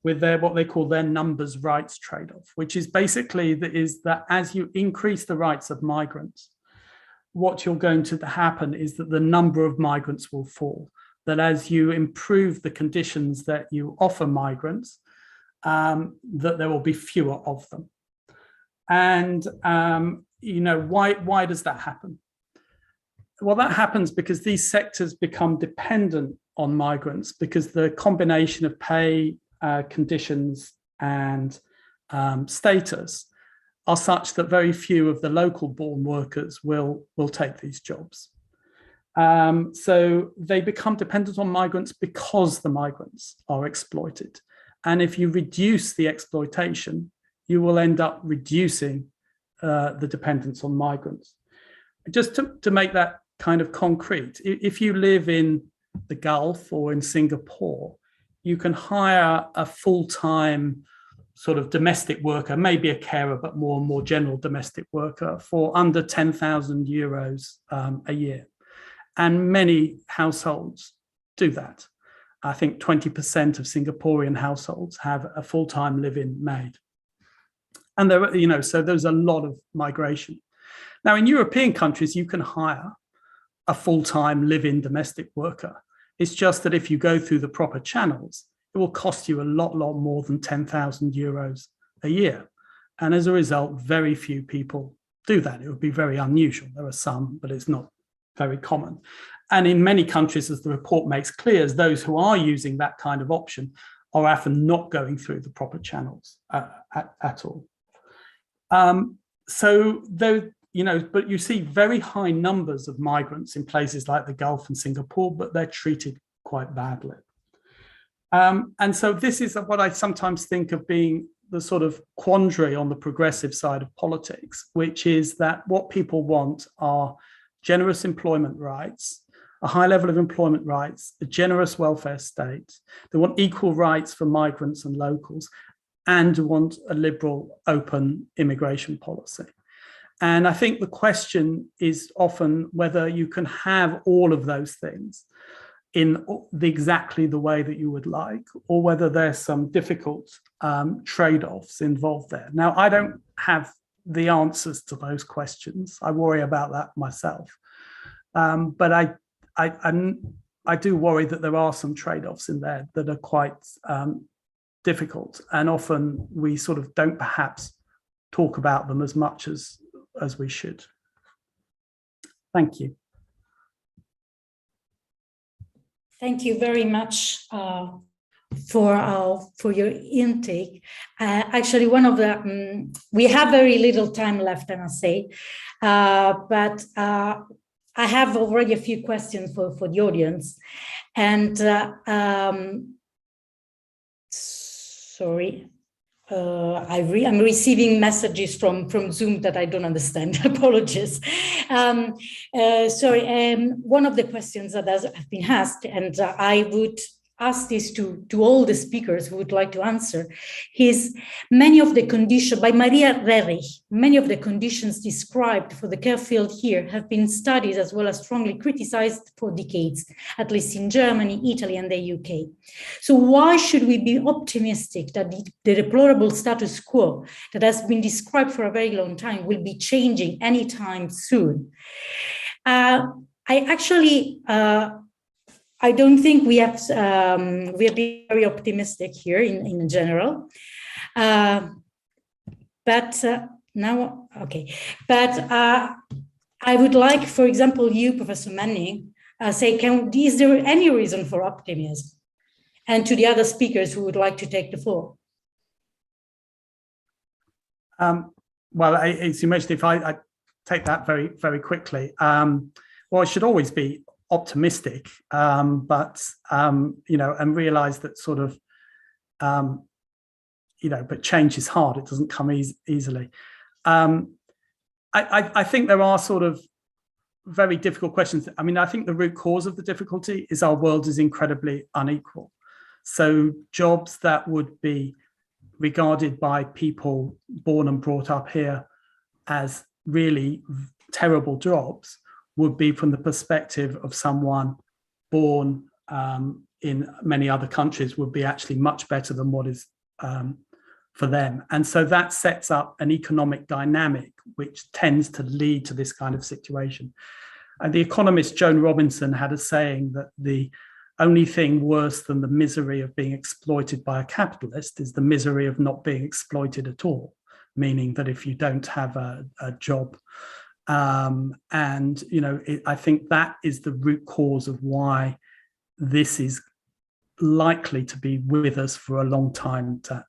with what they call their numbers rights trade-off, which is basically that as you increase the rights of migrants, what you're going to happen is that the number of migrants will fall. That as you improve the conditions that you offer migrants, that there will be fewer of them. And, you know, why does that happen? well, that happens because these sectors become dependent on migrants because the combination of pay, conditions, and status are such that very few of the local born workers will take these jobs. So they become dependent on migrants because the migrants are exploited. And if you reduce the exploitation, you will end up reducing the dependence on migrants. Just to make that kind of concrete, if you live in the Gulf or in Singapore, you can hire a full-time sort of domestic worker, maybe a carer, but more general domestic worker for under 10,000 euros a year. And many households do that. I think 20% of Singaporean households have a full-time live-in maid. And there, so there's a lot of migration. Now, in European countries, you can hire a full-time live-in domestic worker. It's just that if you go through the proper channels, it will cost you a lot more than 10,000 euros a year. And as a result, very few people do that. It would be very unusual. There are some, but it's not very common. And in many countries, as the report makes clear, those who are using that kind of option are often not going through the proper channels at all. So though, but you see very high numbers of migrants in places like the Gulf and Singapore, but they're treated quite badly. And so this is what I sometimes think of being the sort of quandary on the progressive side of politics, which is that what people want are generous employment rights, a high level of employment rights, a generous welfare state. They want equal rights for migrants and locals, and want a liberal, open immigration policy. And I think the question is often whether you can have all of those things in exactly the way that you would like, or whether there's some difficult trade-offs involved there. Now, I don't have the answers to those questions. I worry about that myself. But I do worry that there are some trade-offs in there that are quite difficult, and often we sort of don't perhaps talk about them as much as we should. Thank you. Thank you very much for your intake. Actually, one of the we have very little time left, I must say, but I have already a few questions for the audience, and sorry. I'm receiving messages from Zoom that I don't understand. Apologies. One of the questions that have been asked, and I would ask this to all the speakers who would like to answer, is many of the conditions, by Maria Rerich, many of the conditions described for the care field here have been studied as well as strongly criticized for decades, at least in Germany, Italy, and the UK. So why should we be optimistic that the deplorable status quo that has been described for a very long time will be changing anytime soon? I don't think we have been very optimistic here in general, but now, okay. But I would like, for example, you, Professor Manning, say, is there any reason for optimism? And to the other speakers who would like to take the floor. Well, as you mentioned, if I take that very, very quickly, well, it should always be optimistic, but and realize that sort of but change is hard. It doesn't come easily. I think there are sort of very difficult questions. I mean, I think the root cause of the difficulty is our world is incredibly unequal. So jobs that would be regarded by people born and brought up here as really terrible jobs would be from the perspective of someone born in many other countries would be actually much better than what is for them. And so that sets up an economic dynamic which tends to lead to this kind of situation. And the economist Joan Robinson had a saying that the only thing worse than the misery of being exploited by a capitalist is the misery of not being exploited at all, meaning that if you don't have a job And, I think that is the root cause of why this is likely to be with us for a long time to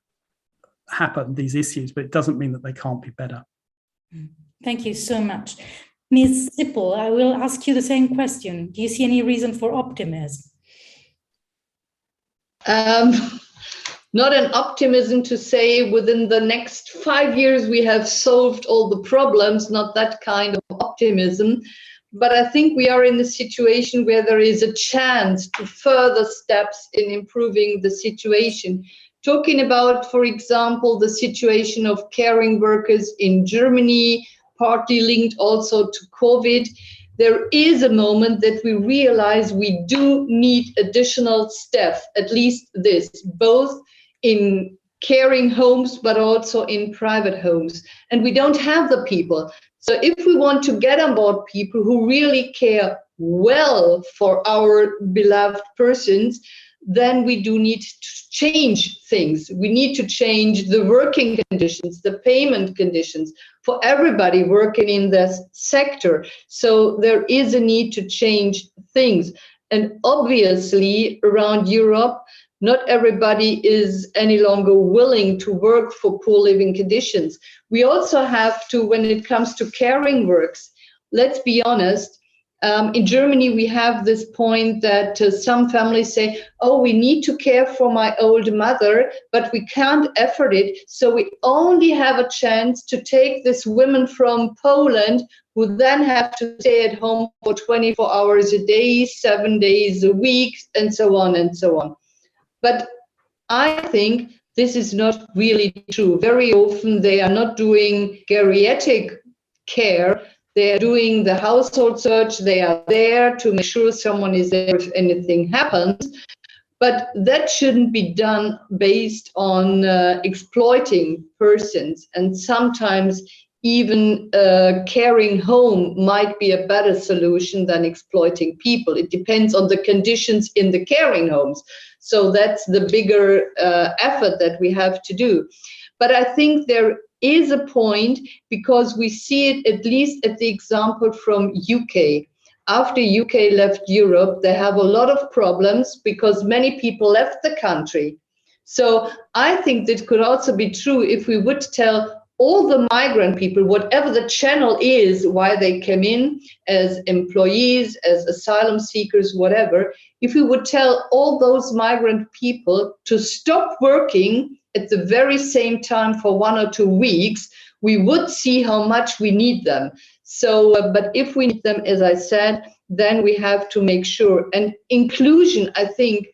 happen, these issues, but it doesn't mean that they can't be better. Thank you so much. Ms. Sippel, I will ask you the same question. Do you see any reason for optimism? Not an optimism to say within the next 5 years we have solved all the problems, not that kind of optimism. But I think we are in a situation where there is a chance to further steps in improving the situation. Talking about, for example, the situation of caring workers in Germany, partly linked also to COVID, there is a moment that we realize we do need additional staff, at least this, both in caring homes, but also in private homes. And we don't have the people. So if we want to get on board people who really care well for our beloved persons, then we do need to change things. We need to change the working conditions, the payment conditions for everybody working in this sector. So there is a need to change things. And obviously around Europe, not everybody is any longer willing to work for poor living conditions. We also have to, when it comes to caring works, let's be honest, in Germany, we have this point that some families say, oh, we need to care for my old mother, but we can't afford it. So we only have a chance to take these women from Poland who then have to stay at home for 24 hours a day, 7 days a week, and so on and so on. But I think this is not really true. Very often they are not doing geriatric care. They are doing the household search. They are there to make sure someone is there if anything happens. But that shouldn't be done based on exploiting persons. And sometimes even caring home might be a better solution than exploiting people. It depends on the conditions in the caring homes. So that's the bigger effort that we have to do. But I think there is a point, because we see it at least at the example from UK. After UK left Europe, they have a lot of problems because many people left the country. So I think that could also be true if we would tell all the migrant people, whatever the channel is, why they came in as employees, as asylum seekers, whatever, if we would tell all those migrant people to stop working at the very same time for 1 or 2 weeks, we would see how much we need them. So, but if we need them, as I said, then we have to make sure. And inclusion, I think,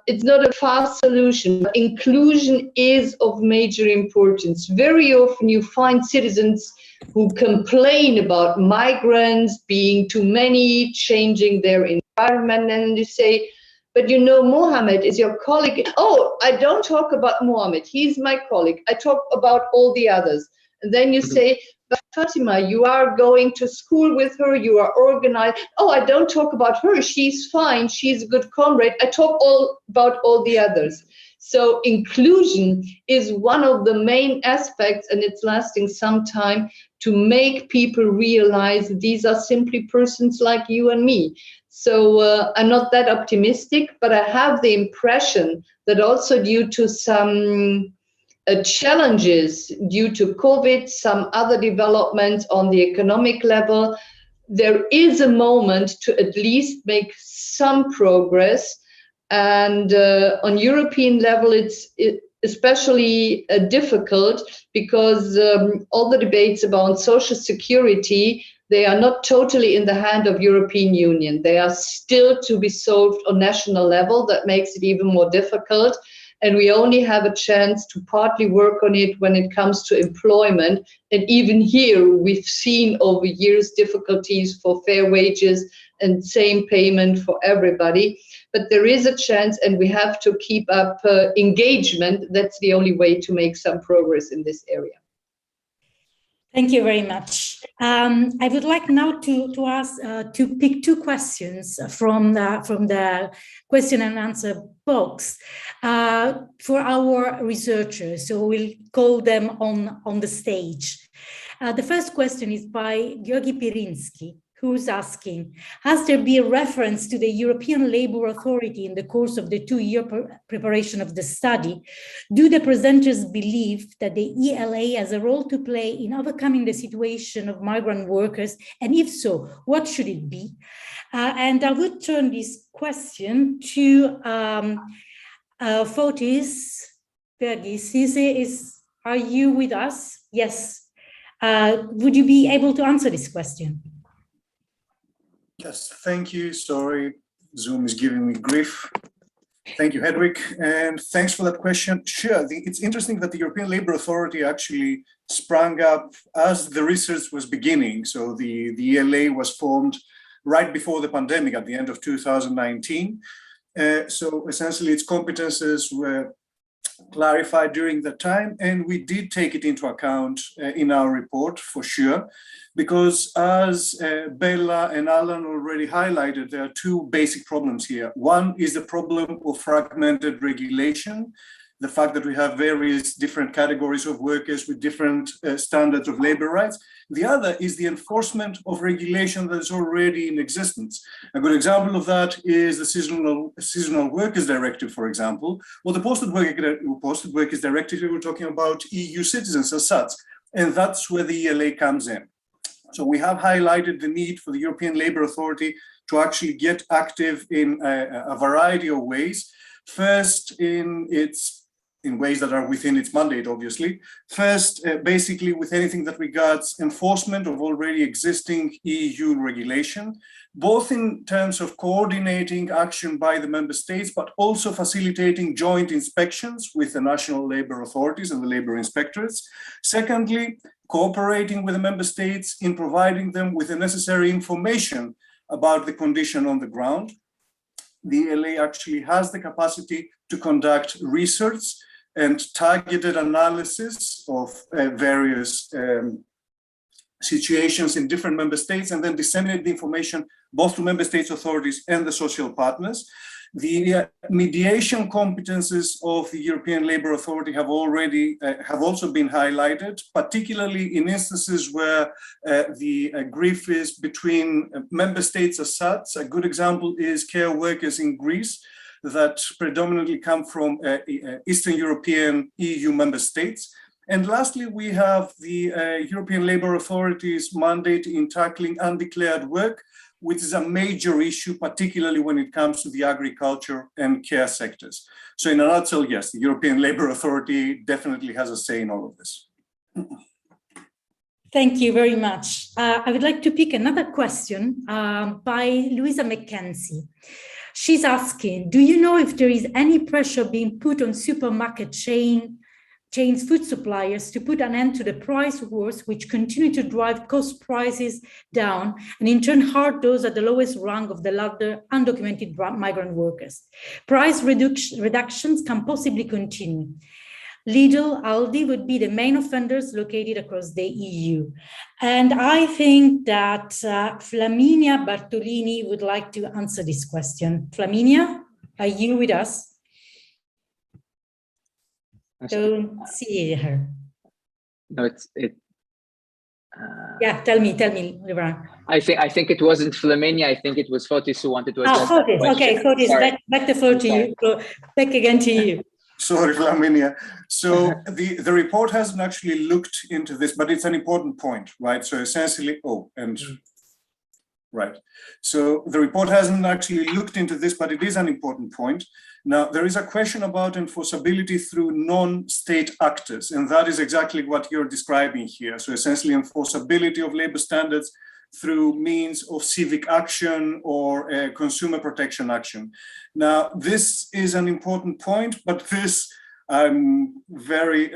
it's not a fast solution, but inclusion is of major importance. Very often you find citizens who complain about migrants being too many, changing their environment, and you say, but you know, Mohammed is your colleague. Oh, I don't talk about Mohammed, he's my colleague. I talk about all the others. And then you say, but Fatima, you are going to school with her, you are organized. Oh, I don't talk about her, she's fine, she's a good comrade. I talk all about all the others. So inclusion is one of the main aspects, and it's lasting some time to make people realize these are simply persons like you and me. So I'm not that optimistic, but I have the impression that also due to some challenges due to COVID, some other developments on the economic level, there is a moment to at least make some progress. And on European level, it's especially difficult because all the debates about social security, they are not totally in the hand of European Union. They are still to be solved on national level. That makes it even more difficult. And we only have a chance to partly work on it when it comes to employment. And even here, we've seen over years difficulties for fair wages and same payment for everybody. But there is a chance, and we have to keep up engagement. That's the only way to make some progress in this area. Thank you very much. I would like now to ask to pick 2 questions from the question and answer box for our researchers. So we'll call them on the stage. The first question is by Georgi Pirinsky, who's asking, has there been a reference to the European Labour Authority in the course of the 2-year preparation of the study? Do the presenters believe that the ELA has a role to play in overcoming the situation of migrant workers? And if so, what should it be? And I would turn this question to Fotis. Birgit, are you with us? Yes. Would you be able to answer this question? Yes, thank you. Sorry, Zoom is giving me grief. Thank you, Hedwig, and thanks for that question. Sure, it's interesting that the European Labour Authority actually sprang up as the research was beginning. So the ELA was formed right before the pandemic at the end of 2019. So essentially its competences were clarified during that time, and we did take it into account in our report for sure, because as Béla and Alan already highlighted, there are two basic problems here. One is the problem of fragmented regulation, the fact that we have various different categories of workers with different standards of labor rights. The other is the enforcement of regulation that is already in existence. A good example of that is the Seasonal Workers Directive, for example, or the Posted Workers Directive. We're talking about EU citizens as such, and that's where the ELA comes in. So we have highlighted the need for the European Labour Authority to actually get active in a variety of ways. First, in ways that are within its mandate, obviously. First, basically with anything that regards enforcement of already existing EU regulation, both in terms of coordinating action by the member states, but also facilitating joint inspections with the national labour authorities and the labour inspectorates. Secondly, cooperating with the member states in providing them with the necessary information about the condition on the ground. The ELA actually has the capacity to conduct research and targeted analysis of various situations in different member states, and then disseminate the information both to member states authorities and the social partners. The mediation competences of the European Labour Authority have also been highlighted, particularly in instances where the grief is between member states as such. A good example is care workers in Greece that predominantly come from Eastern European EU member states. And lastly, we have the European Labour Authority's mandate in tackling undeclared work, which is a major issue, particularly when it comes to the agriculture and care sectors. So in a nutshell, yes, the European Labour Authority definitely has a say in all of this. Thank you very much. I would like to pick another question by Louisa McKenzie. She's asking, do you know if there is any pressure being put on supermarket chains, food suppliers to put an end to the price wars which continue to drive cost prices down and in turn hurt those at the lowest rung of the ladder, undocumented migrant workers? Price reductions can possibly continue. Lidl, Aldi would be the main offenders located across the EU. And I think that Flaminia Bartolini would like to answer this question. Flaminia, are you with us? Don't see her. No, yeah, tell me, Liran. I think it wasn't Flaminia. I think it was Fotis who wanted to address that question. Okay, Fotis, back the floor to you. Back again to you. Sorry, Flaminia. So the report hasn't actually looked into this, but it's an important point, right? So essentially, right. So the report hasn't actually looked into this, but it is an important point. Now, there is a question about enforceability through non-state actors, and that is exactly what you're describing here. So essentially enforceability of labor standards through means of civic action or consumer protection action. Now, this is an important point, but this, I'm very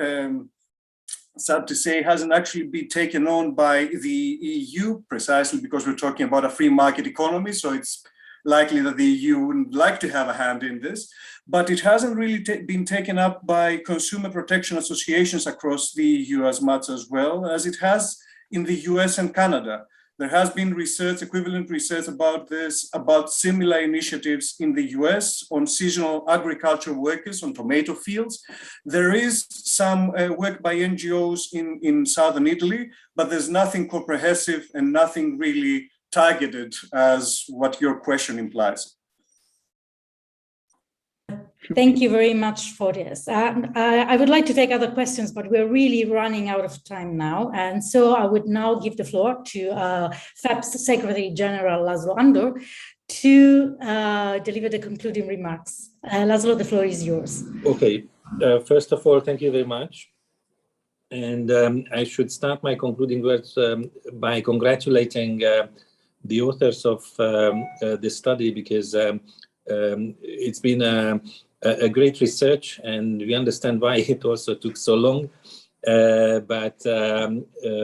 sad to say, hasn't actually been taken on by the EU, precisely because we're talking about a free market economy. So it's likely that the EU wouldn't like to have a hand in this, but it hasn't really been taken up by consumer protection associations across the EU as much as well as it has in the US and Canada. There has been research, equivalent research about this, about similar initiatives in the US on seasonal agricultural workers on tomato fields. There is some work by NGOs in southern Italy, but there's nothing comprehensive and nothing really targeted as what your question implies. Thank you very much for this. I would like to take other questions, but we're really running out of time now. And so I would now give the floor to FEPS Secretary General Laszlo Andor to deliver the concluding remarks. Laszlo, the floor is yours. Okay. First of all, thank you very much. And I should start my concluding words by congratulating the authors of the study, because it's been a great research, and we understand why it also took so long. But the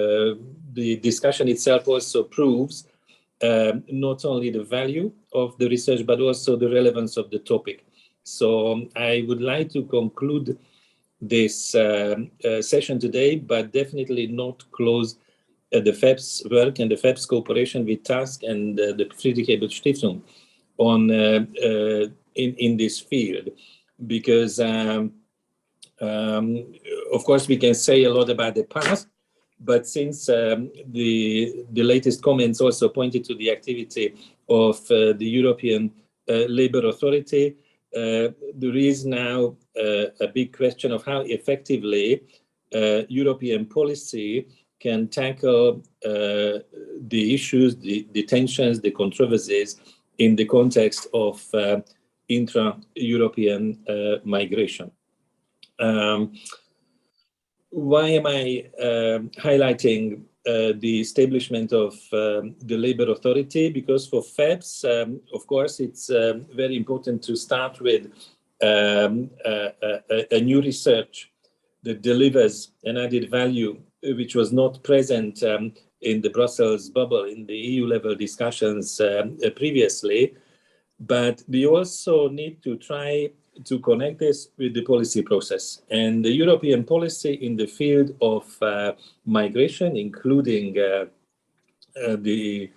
discussion itself also proves not only the value of the research, but also the relevance of the topic. So I would like to conclude this session today, but definitely not close the FEPS work and the FEPS cooperation with TASC and the Friedrich Ebert Stiftung on in this field, because of course we can say a lot about the past, but since the latest comments also pointed to the activity of the European Labour Authority, there is now a big question of how effectively European policy can tackle the issues, the tensions, the controversies in the context of intra-European migration. Why am I highlighting the establishment of the Labour Authority? Because for FEPS, of course, it's very important to start with a new research that delivers an added value which was not present in the Brussels bubble, in the EU level discussions previously. But we also need to try to connect this with the policy process. And the European policy in the field of migration, including the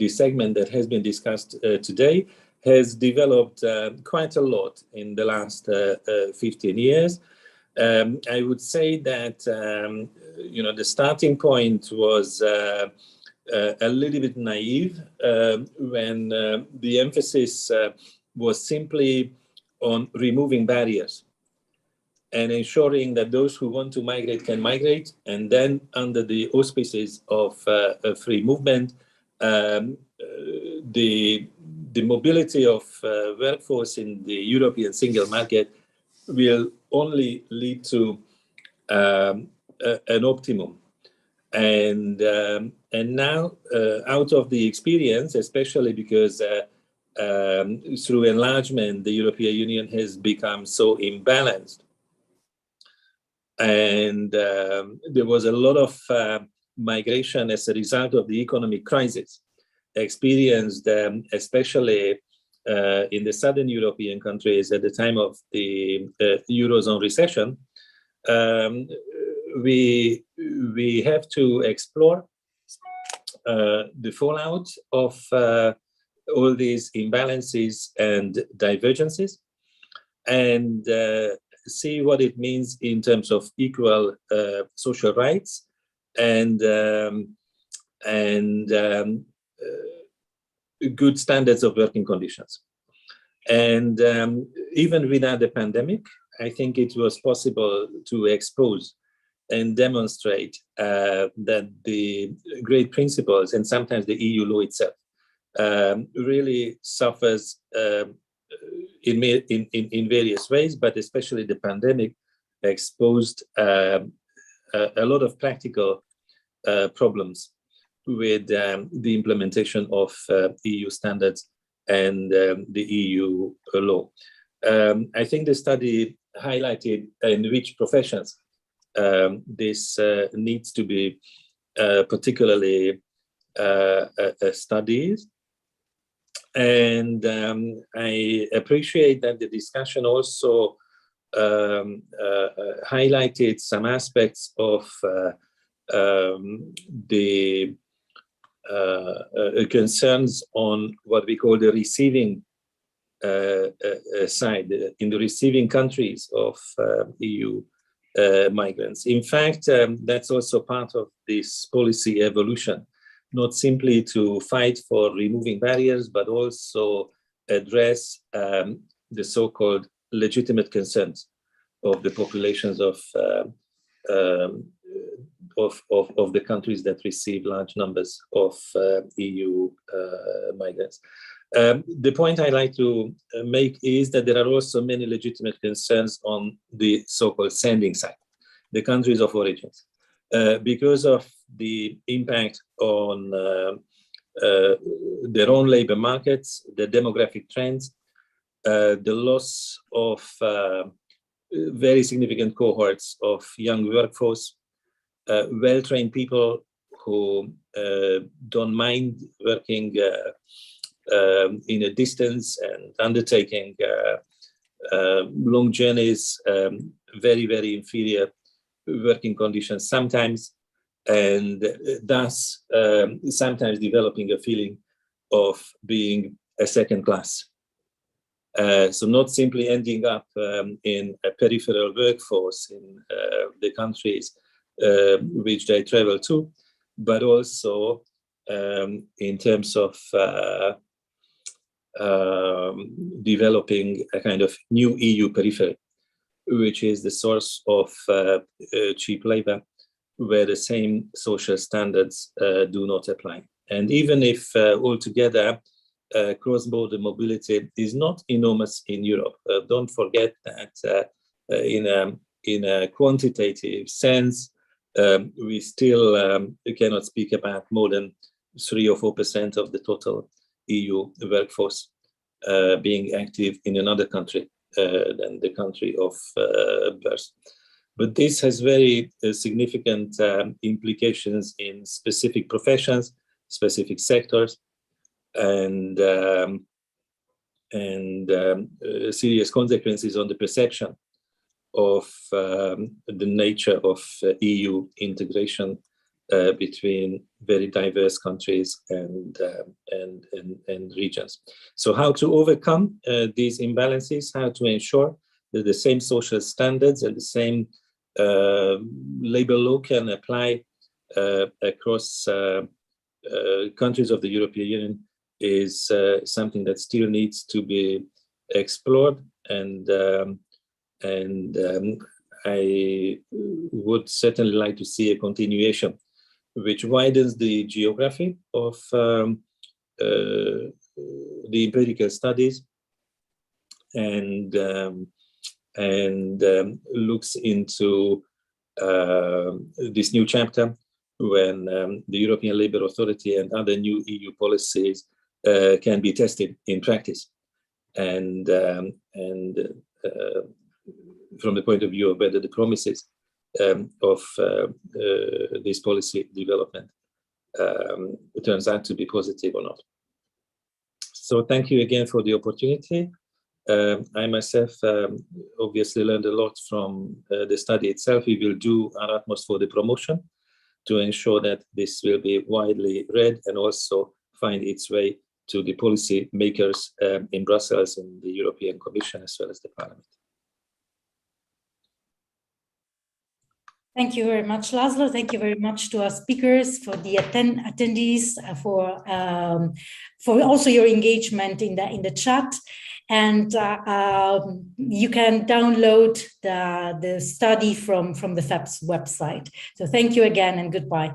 segment that has been discussed today, has developed quite a lot in the last 15 years. I would say that the starting point was a little bit naive when the emphasis was simply on removing barriers and ensuring that those who want to migrate can migrate, and then under the auspices of free movement, the mobility of workforce in the European single market will only lead to an optimum. And now, out of the experience, especially because through enlargement, the European Union has become so imbalanced, and there was a lot of migration as a result of the economic crisis experienced, especially in the southern European countries at the time of the Eurozone recession. We have to explore the fallout of all these imbalances and divergences, and see what it means in terms of equal social rights and good standards of working conditions. And even without the pandemic, I think it was possible to expose and demonstrate that the great principles, and sometimes the EU law itself, really suffers in various ways, but especially the pandemic exposed a lot of practical problems with the implementation of EU standards and the EU law. I think the study highlighted in which professions this needs to be particularly studied. And I appreciate that the discussion also highlighted some aspects of the concerns on what we call the receiving side, in the receiving countries of EU migrants. In fact, that's also part of this policy evolution, not simply to fight for removing barriers, but also address the so-called legitimate concerns of the populations of the countries that receive large numbers of EU migrants. The point I like to make is that there are also many legitimate concerns on the so-called sending side, the countries of origins, because of the impact on their own labor markets, the demographic trends, the loss of very significant cohorts of young workforce, well-trained people who don't mind working in a distance and undertaking long journeys, very, very inferior working conditions sometimes, and thus sometimes developing a feeling of being a second class. So not simply ending up in a peripheral workforce in the countries which they travel to, but also in terms of developing a kind of new EU periphery, which is the source of cheap labor, where the same social standards do not apply. And even if altogether cross-border mobility is not enormous in Europe, don't forget that in a quantitative sense, we still cannot speak about more than 3 or 4% of the total EU workforce being active in another country than the country of birth. But this has very significant implications in specific professions, specific sectors, and serious consequences on the perception of the nature of EU integration between very diverse countries and regions. So how to overcome these imbalances, how to ensure that the same social standards and the same labor law can apply across countries of the European Union is something that still needs to be explored, and I would certainly like to see a continuation which widens the geography of the empirical studies and looks into this new chapter when the European Labour Authority and other new EU policies can be tested in practice, and from the point of view of whether the promises of this policy development turns out to be positive or not. So thank you again for the opportunity. I myself obviously learned a lot from the study itself. We will do our utmost for the promotion to ensure that this will be widely read and also find its way to the policy makers in Brussels, in the European Commission, as well as the Parliament. Thank you very much, Laszlo. Thank you very much to our speakers, for the attendees, for also your engagement in the chat. And you can download the study from the FEPS website. So thank you again and goodbye.